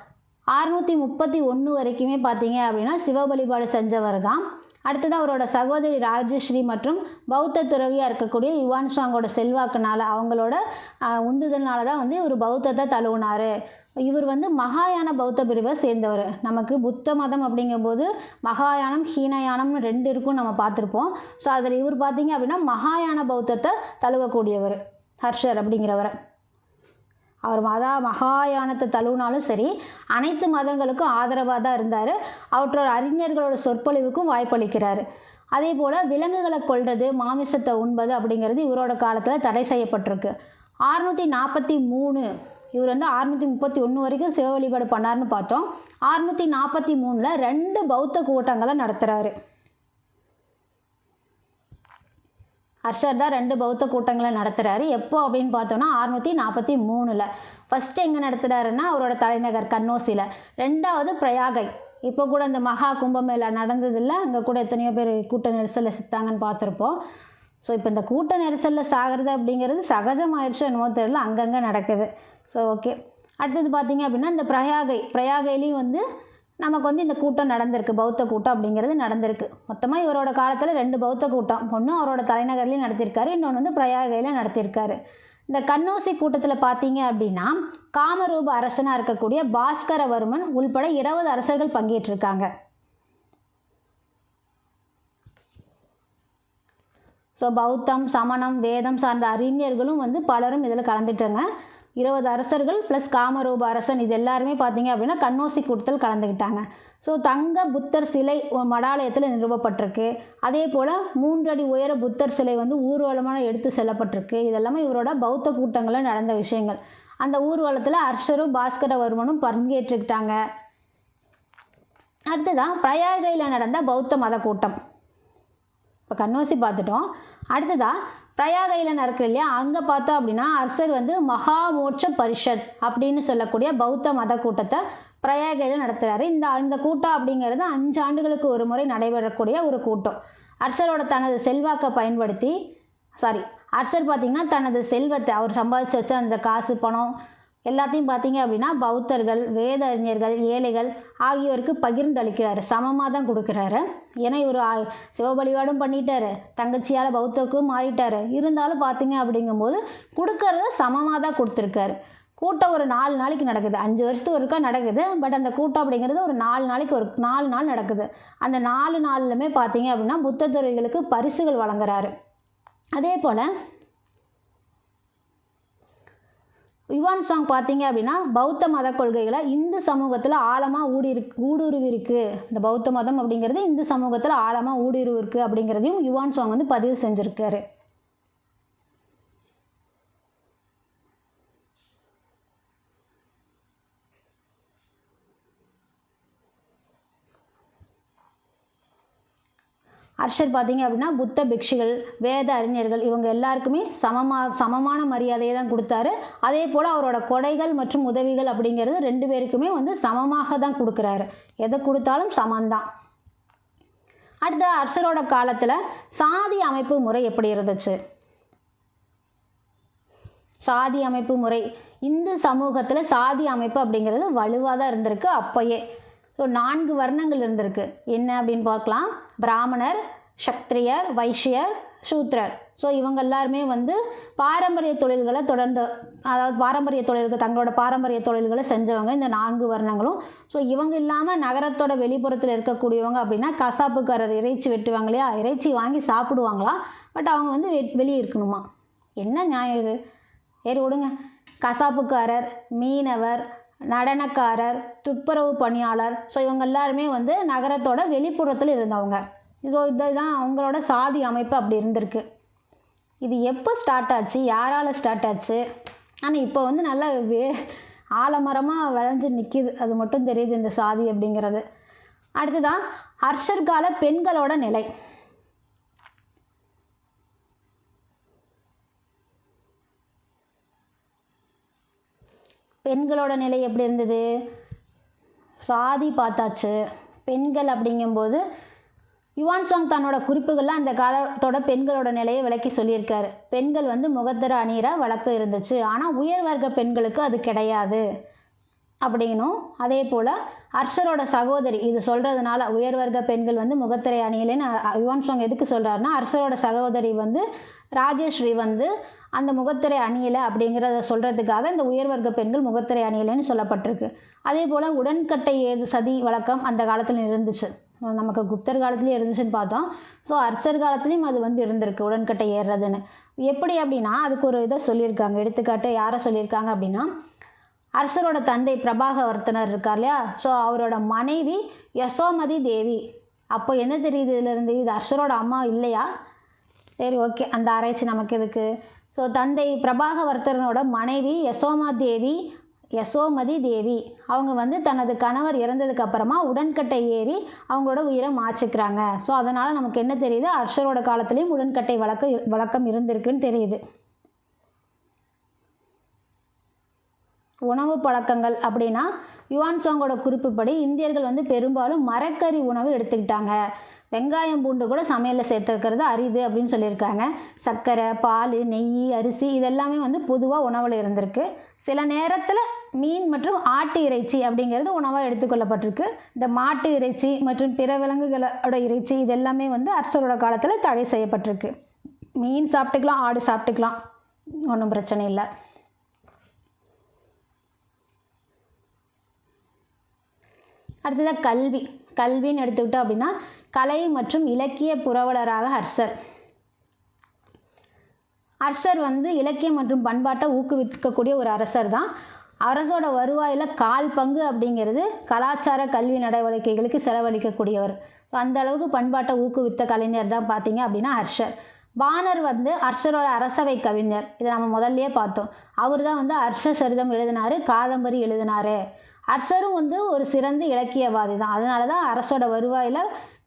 631 வரைக்குமே பார்த்தீங்க அப்படின்னா சிவ வழிபாடு செஞ்சவர் தான். அடுத்தது அவரோட சகோதரி ராஜஸ்ரீ மற்றும் பௌத்த துறவியாக இருக்கக்கூடிய யுவான் சாங்கோட செல்வாக்குனால, அவங்களோட உந்துதல்னால தான் வந்து இவர் பௌத்தத்தை தழுவினார். இவர் வந்து மகாயான பௌத்த பிரிவை சேர்ந்தவர். நமக்கு புத்த மதம் அப்படிங்கும்போது மகாயானம் ஹீனயானம்னு 2 இருக்கும், நம்ம பார்த்துருப்போம். ஸோ அதில் இவர் பார்த்தீங்க அப்படின்னா மகாயான பௌத்தத்தை தழுவக்கூடியவர் ஹர்ஷர் அப்படிங்கிறவர். அவர் மகாயானத்தை தழுவினாலும் சரி, அனைத்து மதங்களுக்கும் ஆதரவாக தான் இருந்தார். அவற்றோட அறிஞர்களோட சொற்பொழிவுக்கும் வாய்ப்பளிக்கிறார். அதே போல் விலங்குகளை கொல்றது, மாமிசத்தை உண்பது அப்படிங்கிறது இவரோட காலத்தில் தடை செய்யப்பட்டிருக்கு. 643 இவர் வந்து 631 வரைக்கும் சிவ வழிபாடு பண்ணார்னு பார்த்தோம். 643 2 பௌத்த கூட்டங்களை நடத்துகிறாரு. ஹர்ஷர் தான் 2 பௌத்த கூட்டங்களை நடத்துகிறாரு. எப்போ அப்படின்னு பார்த்தோன்னா 643. ஃபஸ்ட்டு எங்கே நடத்துகிறாருன்னா அவரோட தலைநகர் கன்னோசியில், 2வது பிரயாகை. இப்போ கூட இந்த மகா கும்பமேளா நடந்ததில்லை, அங்கே கூட எத்தனையோ பேர் கூட்ட நெரிசலில் செத்தாங்கன்னு பார்த்துருப்போம். ஸோ இப்போ இந்த கூட்ட நெரிசலில் சாகிறது அப்படிங்கிறது சகஜமாயிருச்சு என்னமோ தெரியல, அங்கங்கே நடக்குது. So okay. அடுத்தது பார்த்திங்க அப்படின்னா இந்த பிரயாகையிலையும் வந்து நமக்கு வந்து இந்த கூட்டம் நடந்திருக்கு, பௌத்த கூட்டம் அப்படிங்கிறது நடந்திருக்கு. மொத்தமாக இவரோட காலத்தில் 2 பௌத்த கூட்டம், ஒன்று அவரோட தலைநகர்லேயும் நடத்தியிருக்காரு, இன்னொன்று வந்து பிரயாகையில் நடத்தியிருக்காரு. இந்த கன்னோசி கூட்டத்தில் பார்த்தீங்க அப்படின்னா காமரூப அரசனாக இருக்கக்கூடிய பாஸ்கரவர்மன் உள்பட 20 அரசர்கள் பங்கேற்றிருக்காங்க. ஸோ பௌத்தம், சமணம், வேதம் சார்ந்த அறிஞர்களும் வந்து பலரும் இதில் கலந்துட்டாங்க. 20 அரசர்கள் ப்ளஸ் காமரூப அரசன், இது எல்லாருமே பார்த்தீங்க அப்படின்னா கன்னோசி கூட்டத்தில் கலந்துக்கிட்டாங்க. ஸோ தங்க புத்தர் சிலை மடாலயத்தில் நிறுவப்பட்டிருக்கு. அதே போல் 3 அடி உயர புத்தர் சிலை வந்து ஊர்வலமான எடுத்து செல்லப்பட்டிருக்கு. இதெல்லாமே இவரோட பௌத்த கூட்டங்களில் நடந்த விஷயங்கள். அந்த ஊர்வலத்தில் அர்ஷரும் பாஸ்கரவர்மனும் பங்கேற்றுக்கிட்டாங்க. அடுத்ததான் பிரயாகையில் நடந்த பௌத்த மத கூட்டம். இப்போ கன்னோசி பார்த்துட்டோம். அடுத்ததாக பிரயாகையில் நடக்குது இல்லையா, அங்கே பார்த்தோம் அப்படின்னா அர்ஷர் வந்து மகாமோட்ச பரிஷத் அப்படின்னு சொல்லக்கூடிய பௌத்த மத கூட்டத்தை பிரயாகையில் நடத்துகிறாரு. இந்த கூட்டம் அப்படிங்கிறது 5 ஆண்டுகளுக்கு ஒரு முறை நடைபெறக்கூடிய ஒரு கூட்டம். அர்ஷரோட தனது செல்வாக்கை பயன்படுத்தி அர்ஷர் பார்த்திங்கன்னா தனது செல்வத்தை, அவர் சம்பாதிச்சு வச்ச அந்த காசு, பணம் எல்லாத்தையும் பார்த்தீங்க அப்படின்னா பௌத்தர்கள், வேத அறிஞர்கள், ஏழைகள் ஆகியோருக்கு பகிர்ந்தளிக்கிறாரு, சமமாக தான் கொடுக்குறாரு. ஏன்னா இவர் சிவ வழிபாடும் பண்ணிட்டாரு, தங்கச்சியால் பௌத்தருக்கும் மாறிட்டார். இருந்தாலும் பார்த்தீங்க அப்படிங்கும்போது கொடுக்கறத சமமாக தான் கொடுத்துருக்காரு. கூட்டம் ஒரு 4 நாளைக்கு நடக்குது, 5 வருஷத்துக்கு ஒருக்கா நடக்குது. பட் அந்த கூட்டம் அப்படிங்கிறது ஒரு 4 நாளைக்கு 4 நாள் நடக்குது. அந்த 4 நாள்லுமே பார்த்தீங்க அப்படின்னா புத்த துறவிகளுக்கு பரிசுகள் வழங்குறாரு. அதே போல் யுவான் சாங் பார்த்தீங்க அப்படின்னா பௌத்த மத கொள்கைகளை இந்து சமூகத்தில் ஆழமாக ஊடுருவி இருக்குது. இந்த பௌத்த மதம் அப்படிங்கிறது இந்து சமூகத்தில் ஆழமாக ஊடுருவி இருக்குது அப்படிங்கிறதையும் யுவான் சாங் வந்து பதிவு செஞ்சுருக்காரு. அர்ஷர் பார்த்தீங்க அப்படின்னா புத்த பிக்ஷுகள், வேத அறிஞர்கள் இவங்க எல்லாருக்குமே சமமான மரியாதையை தான் கொடுத்தாரு. அதே போல் அவரோட கொடைகள் மற்றும் உதவிகள் அப்படிங்கிறது 2 பேருக்குமே வந்து சமமாக தான் கொடுக்குறாரு. எதை கொடுத்தாலும் சமந்தான். அடுத்த அர்ஷரோட காலத்தில் சாதி அமைப்பு முறை எப்படி இருந்துச்சு? சாதி அமைப்பு முறை, இந்து சமூகத்தில் சாதி அமைப்பு அப்படிங்கிறது வலுவாக தான் இருந்திருக்கு அப்போயே. ஸோ 4 வர்ணங்கள் இருந்திருக்கு. என்ன அப்படின்னு பார்க்கலாம். பிராமணர், சக்திரியர், வைஷ்யர், சூத்ரர். ஸோ இவங்க எல்லாருமே வந்து பாரம்பரிய தொழில்களை தங்களோட பாரம்பரிய தொழில்களை செஞ்சவங்க இந்த 4 வர்ணங்களும். ஸோ இவங்க இல்லாமல் நகரத்தோட வெளிப்புறத்தில் இருக்கக்கூடியவங்க அப்படின்னா கசாப்புக்காரர், இறைச்சி வெட்டுவாங்க இல்லையா, இறைச்சி வாங்கி சாப்பிடுவாங்களாம். பட் அவங்க வந்து வெளியே இருக்கணுமா? என்ன நியாயம் இது? ஏறி விடுங்க. கசாப்புக்காரர், மீனவர், நடனக்காரர், துப்புரவு பணியாளர், ஸோ இவங்க எல்லாருமே வந்து நகரத்தோட வெளிப்புறத்தில் இருந்தவங்க. ஸோ இதுதான் அவங்களோட சாதி அமைப்பு அப்படி இருந்திருக்கு. இது எப்போ ஸ்டார்ட் ஆச்சு, யாரால் ஸ்டார்ட் ஆச்சு? ஆனால் இப்போ வந்து நல்லா ஆலமரமாக விளைஞ்சு நிற்கிது, அது மட்டும் தெரியுது இந்த சாதி அப்படிங்கிறது. அடுத்ததான் அர்ஷர் கால பெண்களோட நிலை. பெண்களோட நிலை எப்படி இருந்தது? சாதி பார்த்தாச்சு. பெண்கள் அப்படிங்கும்போது யுவான்சாங் தன்னோட குறிப்புகளில் அந்த காலத்தோட பெண்களோட நிலையை விளக்கி சொல்லியிருக்காரு. பெண்கள் வந்து முகத்திரை அணிகிற வழக்கம் இருந்துச்சு, ஆனால் உயர் வர்க்க பெண்களுக்கு அது கிடையாது அப்படின்னும், அதே போல் அர்ஷரோட சகோதரி இது சொல்கிறதுனால உயர் வர்க்க பெண்கள் வந்து முகத்திரை அணியலைன்னு யுவான்சாங் எதுக்கு சொல்கிறாருன்னா, அர்ஷரோட சகோதரி வந்து ராஜேஸ்வரி வந்து அந்த முகத்திரை அணியலை அப்படிங்கிறத சொல்கிறதுக்காக இந்த உயர் வர்க்க பெண்கள் முகத்திரை அணியலைன்னு சொல்லப்பட்டிருக்கு. அதே போல் உடன்கட்டை சதி வழக்கம் அந்த காலத்தில் இருந்துச்சு. நமக்கு குப்தர் காலத்துலேயும் இருந்துச்சுன்னு பார்த்தோம். ஸோ அர்ஷர் காலத்துலேயும் அது வந்து இருந்திருக்கு, உடன்கட்டை ஏறுறதுன்னு. எப்படி அப்படின்னா அதுக்கு ஒரு இதை சொல்லியிருக்காங்க. எடுத்துக்காட்டு யாரை சொல்லியிருக்காங்க அப்படின்னா, அர்ஷரோட தந்தை பிரபாகவர்த்தனர் இருக்கார் இல்லையா, ஸோ அவரோட மனைவி யசோமதி தேவி. அப்போ என்ன தெரியுது இதிலேருந்து, இது அர்ஷரோட அம்மா இல்லையா? சரி, ஓகே, அந்த ஆராய்ச்சி நமக்கு எதுக்கு. ஸோ தந்தை பிரபாகவர்த்தனோட மனைவி யசோமதி தேவி அவங்க வந்து தனது கணவர் இறந்ததுக்கு அப்புறமா உடன்கட்டை ஏறி அவங்களோட உயிரை மாச்சிக்கிறாங்க. ஸோ அதனால் நமக்கு என்ன தெரியுது, அர்ஷரோட காலத்துலேயும் உடன்கட்டை வழக்கம் இருந்திருக்குன்னு தெரியுது. உணவு பழக்கங்கள் அப்படின்னா யுவான்சாங்கோட குறிப்புப்படி இந்தியர்கள் வந்து பெரும்பாலும் மரக்கறி உணவு எடுத்துக்கிட்டாங்க. வெங்காயம் பூண்டு கூட சமையலில் சேர்த்துக்கிறது அரிது அப்படின்னு சொல்லியிருக்காங்க. சர்க்கரை, பால், நெய், அரிசி இதெல்லாமே வந்து பொதுவாக உணவில் இருந்திருக்கு. சில நேரத்தில் மீன் மற்றும் ஆட்டு இறைச்சி அப்படிங்கிறது உணவாக எடுத்துக்கொள்ளப்பட்டிருக்கு. இந்த மாட்டு இறைச்சி மற்றும் பிற விலங்குகளோட இறைச்சி இதெல்லாமே வந்து அர்ஷரோட காலத்தில் தடை செய்யப்பட்டிருக்கு. மீன் சாப்பிட்டுக்கலாம், ஆடு சாப்பிட்டுக்கலாம், ஒன்றும் பிரச்சனை இல்லை. அடுத்ததாக கல்வின்னு எடுத்துக்கிட்டோம் அப்படின்னா கலை மற்றும் இலக்கிய புரவலராக அர்ஷர் வந்து இலக்கியம் மற்றும் பண்பாட்டை ஊக்குவிக்கக்கூடிய ஒரு அரசர் தான். அரசோட வருவாயில் 1/4 பங்கு அப்படிங்கிறது கலாச்சார கல்வி நடவடிக்கைகளுக்கு செலவழிக்கக்கூடியவர். ஸோ அந்த அளவுக்கு பண்பாட்டை ஊக்குவித்த கலைஞர் தான் பார்த்தீங்க அப்படின்னா அர்ஷர். பாணர் வந்து அர்ஷரோட அரசவை கவிஞர். இதை நம்ம முதல்லையே பார்த்தோம். அவர் தான் வந்து அர்ஷ சரிதம் எழுதினார், காதம்பரி எழுதினார். அர்ஷரும் வந்து ஒரு சிறந்த இலக்கியவாதி தான். அதனால தான் அரசோட வருவாயில்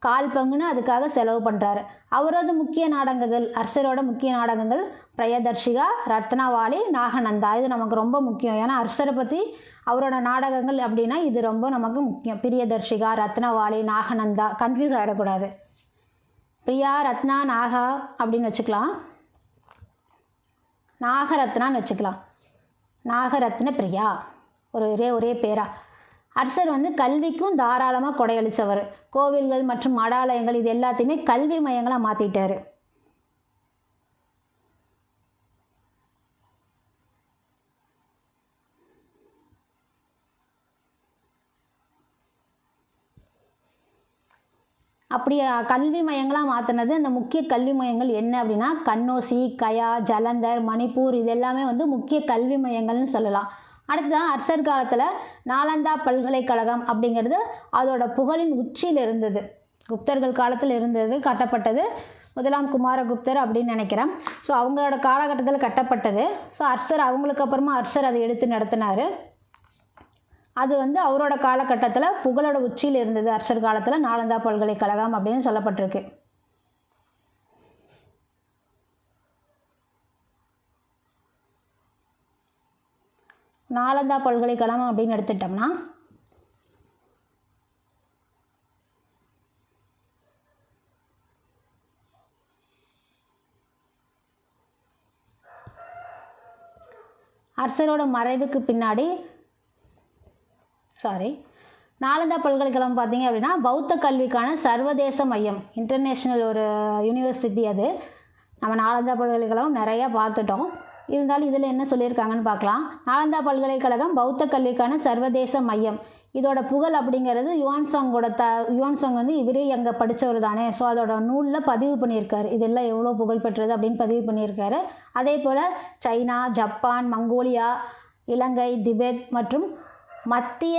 1/4 பங்குன்னு அதுக்காக செலவு பண்ணுறாரு. அவரோட முக்கிய நாடகங்கள், அர்ஷரோட முக்கிய நாடகங்கள் பிரியதர்ஷிகா, ரத்னவாளி, நாகநந்தா. இது நமக்கு ரொம்ப முக்கியம். ஏன்னா அர்ஷரை பற்றி அவரோட நாடகங்கள் அப்படின்னா இது ரொம்ப நமக்கு முக்கியம். பிரியதர்ஷிகா, ரத்னவாளி, நாகநந்தா கன்ஃபியூஸ் ஆகிடக்கூடாது. பிரியா, ரத்னா, நாகா அப்படின்னு வச்சுக்கலாம். நாகரத்னான்னு வச்சுக்கலாம். நாகரத்ன பிரியா ஒரே பேரா. அர்ஷர் வந்து கல்விக்கும் தாராளமாக கொடையளித்தவர். கோவில்கள் மற்றும் மடாலயங்கள் இது எல்லாத்தையுமே கல்வி மையங்களாக மாற்றிட்டார். அப்படி கல்வி மையங்களாக மாற்றினது அந்த முக்கிய கல்வி மையங்கள் என்ன அப்படின்னா கன்னோசி, கயா, ஜலந்தர், மணிப்பூர் இது எல்லாமே வந்து முக்கிய கல்வி மையங்கள்னு சொல்லலாம். அடுத்ததான் அர்ஷர் காலத்தில் நாலந்தா பல்கலைக்கழகம் அப்படிங்கிறது அதோட புகழின் உச்சியில் இருந்தது. குப்தர்கள் காலத்தில் இருந்தது, கட்டப்பட்டது 1ஆம் குமாரகுப்தர் அப்படின்னு நினைக்கிறேன். ஸோ அவங்களோட காலகட்டத்தில் கட்டப்பட்டது. ஸோ அவங்களுக்கு அப்புறமா அர்ஷர் அதை எடுத்து நடத்தினார். அது வந்து அவரோட காலகட்டத்தில் புகழோட உச்சியில் இருந்தது. அர்ஷர் காலத்தில் நாலந்தா பல்கலைக்கழகம் அப்படின்னு சொல்லப்பட்டிருக்கு. நாலந்தா பல்கலைக்கழகம் அப்படின்னு எடுத்துட்டோம்னா அர்ஷரோட மறைவுக்கு பின்னாடி நாலந்தா பல்கலைக்கழகம் பார்த்தீங்க அப்படின்னா பௌத்த கல்விக்கான சர்வதேச மையம், இன்டர்நேஷ்னல் ஒரு யூனிவர்சிட்டி. அது நம்ம நாலந்தா பல்கலைக்கழகம் நிறையா பார்த்துட்டோம். இருந்தாலும் இதில் என்ன சொல்லியிருக்காங்கன்னு பார்க்கலாம். நாலந்தா பல்கலைக்கழகம் பௌத்த கல்விக்கான சர்வதேச மையம். இதோட புகழ் அப்படிங்கிறது யுவான்சாங் வந்து இவரே அங்கே படித்தவர் தானே. ஸோ அதோட நூலில் பதிவு பண்ணியிருக்காரு. இதெல்லாம் எவ்வளோ புகழ் பெற்றது அப்படின்னு பதிவு பண்ணியிருக்காரு. அதே போல் சைனா, ஜப்பான், மங்கோலியா, இலங்கை, திபெத் மற்றும் மத்திய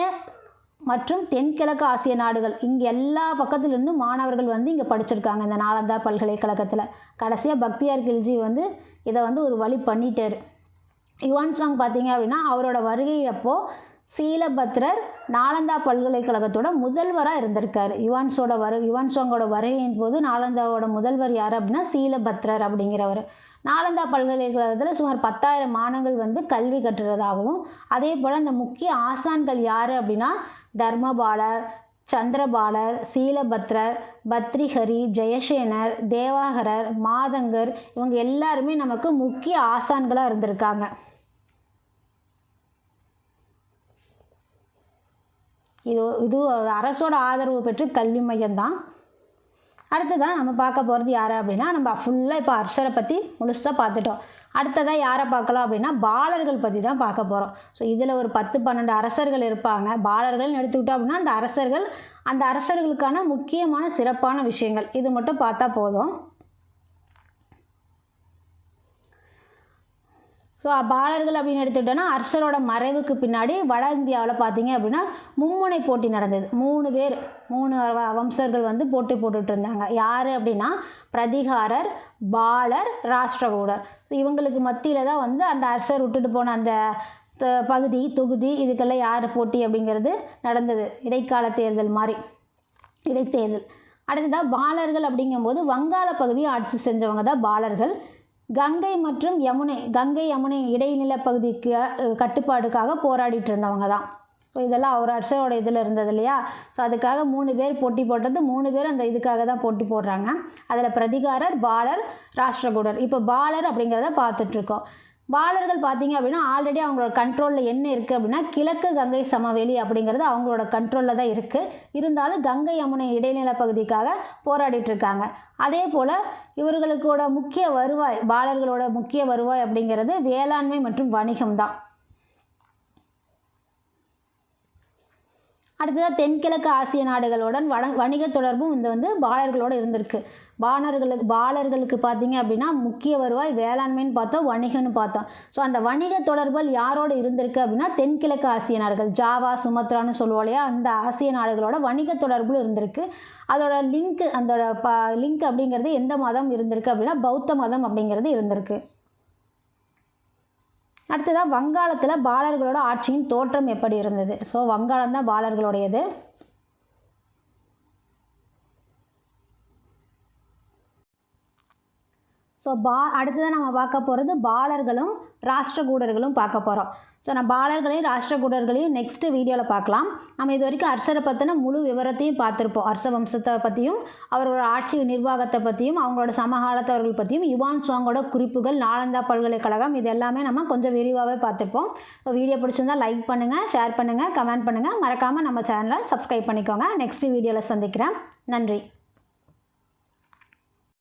மற்றும் தென்கிழக்கு ஆசிய நாடுகள் இங்கே எல்லா பக்கத்துலேருந்து மாணவர்கள் வந்து இங்கே படிச்சிருக்காங்க இந்த நாலந்தா பல்கலைக்கழகத்தில். கடைசியாக பக்தியார் கில்ஜி வந்து இதை வந்து ஒரு வழி பண்ணிட்டார். யுவான்சாங் பார்த்தீங்க அப்படின்னா அவரோட வருகை அப்போது சீலபத்ரர் நாலந்தா பல்கலைக்கழகத்தோட முதல்வராக இருந்திருக்காரு. யுவான்சாங்கோட வருகையின் போது நாலந்தாவோட முதல்வர் யார் அப்படின்னா சீலபத்ரர் அப்படிங்கிறவர். நாலந்தா பல்கலைக்கழகத்தில் சுமார் 10,000 மாணவர்கள் வந்து கல்வி கற்றுறதாகவும், அதே போல் அந்த முக்கிய ஆசான்கள் யார் அப்படின்னா தர்மபாலர், சந்திரபாலர், சீலபத்ரர், பத்ரிஹரி, ஜெயசேனர், தேவாகரர், மாதங்கர் இவங்க எல்லாருமே நமக்கு முக்கிய ஆசான்களாக இருந்திருக்காங்க. இது அரசோட ஆதரவு பெற்று கல்வி மையம்தான். அடுத்ததான் நம்ம பார்க்க போகிறது யார் அப்படின்னா, நம்ம ஃபுல்லாக இப்போ அரசரை பற்றி முழுசாக பார்த்துட்டோம். அடுத்ததாக யாரை பார்க்கலாம் அப்படின்னா, பாலர்கள் பற்றி தான் பார்க்க போகிறோம். ஸோ இதில் ஒரு 10-12 அரசர்கள் இருப்பாங்க. பாலர்கள்னு எடுத்துக்கிட்டோம் அப்படின்னா அந்த அரசர்களுக்கான முக்கியமான சிறப்பான விஷயங்கள் இது மட்டும் பார்த்தா போதும். ஸோ பாலர்கள் அப்படின்னு எடுத்துக்கிட்டோன்னா, அரசரோட மறைவுக்கு பின்னாடி வட இந்தியாவில் பார்த்தீங்க அப்படின்னா மும்முனை போட்டி நடந்தது. 3 வம்சர்கள் வந்து போட்டி போட்டுட்டு இருந்தாங்க. யார் அப்படின்னா, பிரதிகாரர், பாலர், ராஷ்டிரகூடர். இவங்களுக்கு மத்தியில் தான் வந்து அந்த அரசர் விட்டுட்டு போன அந்த தொகுதி இதுக்கெல்லாம் யார் போட்டி அப்படிங்கிறது நடந்தது. இடைக்கால தேர்தல் மாதிரி, இடைத்தேர்தல். அடுத்ததாக பாலர்கள் அப்படிங்கும்போது வங்காள பகுதியை ஆட்சி செஞ்சவங்க தான் பாலர்கள். கங்கை யமுனை இடைநில பகுதிக்கு கட்டுப்பாடுக்காக போராடிட்டு இருந்தவங்க தான். ஸோ இதெல்லாம் அவர் அரசரோட இதில் இருந்தது இல்லையா. ஸோ அதுக்காக 3 பேர் போட்டி போட்டது. 3 பேர் அந்த இதுக்காக தான் போட்டி போடுறாங்க. அதில் பிரதிகாரர், பாலர், ராஷ்டிரகூடர். இப்போ பாலர் அப்படிங்கிறத பார்த்துட்ருக்கோம். பாலர்கள் பார்த்தீங்க அப்படின்னா ஆல்ரெடி அவங்களோட கண்ட்ரோலில் என்ன இருக்குது அப்படின்னா, கிழக்கு கங்கை சமவெளி அப்படிங்கிறது அவங்களோட கண்ட்ரோலில் தான் இருக்குது. இருந்தாலும் கங்கை யமுனை இடைநில பகுதிக்காக போராடிட்டு இருக்காங்க. அதே போல் இவர்களுக்கோட பாலர்களோட முக்கிய வருவாய் அப்படிங்கிறது வேளாண்மை மற்றும் வணிகம் தான். அடுத்ததாக தென்கிழக்கு ஆசிய நாடுகளுடன் வணிக தொடர்பும் இந்த பாலர்களோடு இருந்திருக்கு. பாலர்களுக்கு பார்த்தீங்க அப்படின்னா முக்கிய வருவாய் வேளாண்மைன்னு பார்த்தோம், வணிகம்னு பார்த்தோம். ஸோ அந்த வணிக தொடர்புகள் யாரோடு இருந்திருக்கு அப்படின்னா, தென்கிழக்கு ஆசிய நாடுகள், ஜாவா, சுமத்ரான்னு சொல்லுவோம் இல்லையா, அந்த ஆசிய நாடுகளோட வணிக தொடர்புகள் இருந்திருக்கு. அதோட லிங்க் அப்படிங்கிறது எந்த மதம் இருந்திருக்கு அப்படின்னா, பௌத்த மதம் அப்படிங்கிறது இருந்திருக்கு. அடுத்ததாக வங்காளத்தில் பாலர்களோட ஆட்சியின் தோற்றம் எப்படி இருந்தது? ஸோ வங்காளம் தான் பாலர்களுடையது. ஸோ அடுத்ததாக நம்ம பார்க்க போகிறது பாலர்களும் ராஷ்டிரகூடர்களும் பார்க்க போகிறோம். ஸோ நான் பாலர்களையும் ராஷ்டிரகூடர்களையும் நெக்ஸ்ட்டு வீடியோவில் பார்க்கலாம். நம்ம இது வரைக்கும் அரசரை பற்றின முழு விவரத்தையும் பார்த்துருப்போம். அரச வம்சத்தை பற்றியும் அவரோட ஆட்சி நிர்வாகத்தை பற்றியும் அவங்களோட சமகாலத்தவர்கள் பற்றியும் யுவான் சுவாங்கோட குறிப்புகள், நாலந்தா பல்கலைக்கழகம், இது எல்லாமே நம்ம கொஞ்சம் விரிவாகவே பார்த்துருப்போம். ஸோ வீடியோ பிடிச்சிருந்தால் லைக் பண்ணுங்கள், ஷேர் பண்ணுங்கள், கமெண்ட் பண்ணுங்கள். மறக்காமல் நம்ம சேனலை சப்ஸ்கிரைப் பண்ணிக்கோங்க. நெக்ஸ்ட் வீடியோவில் சந்திக்கிறேன். நன்றி.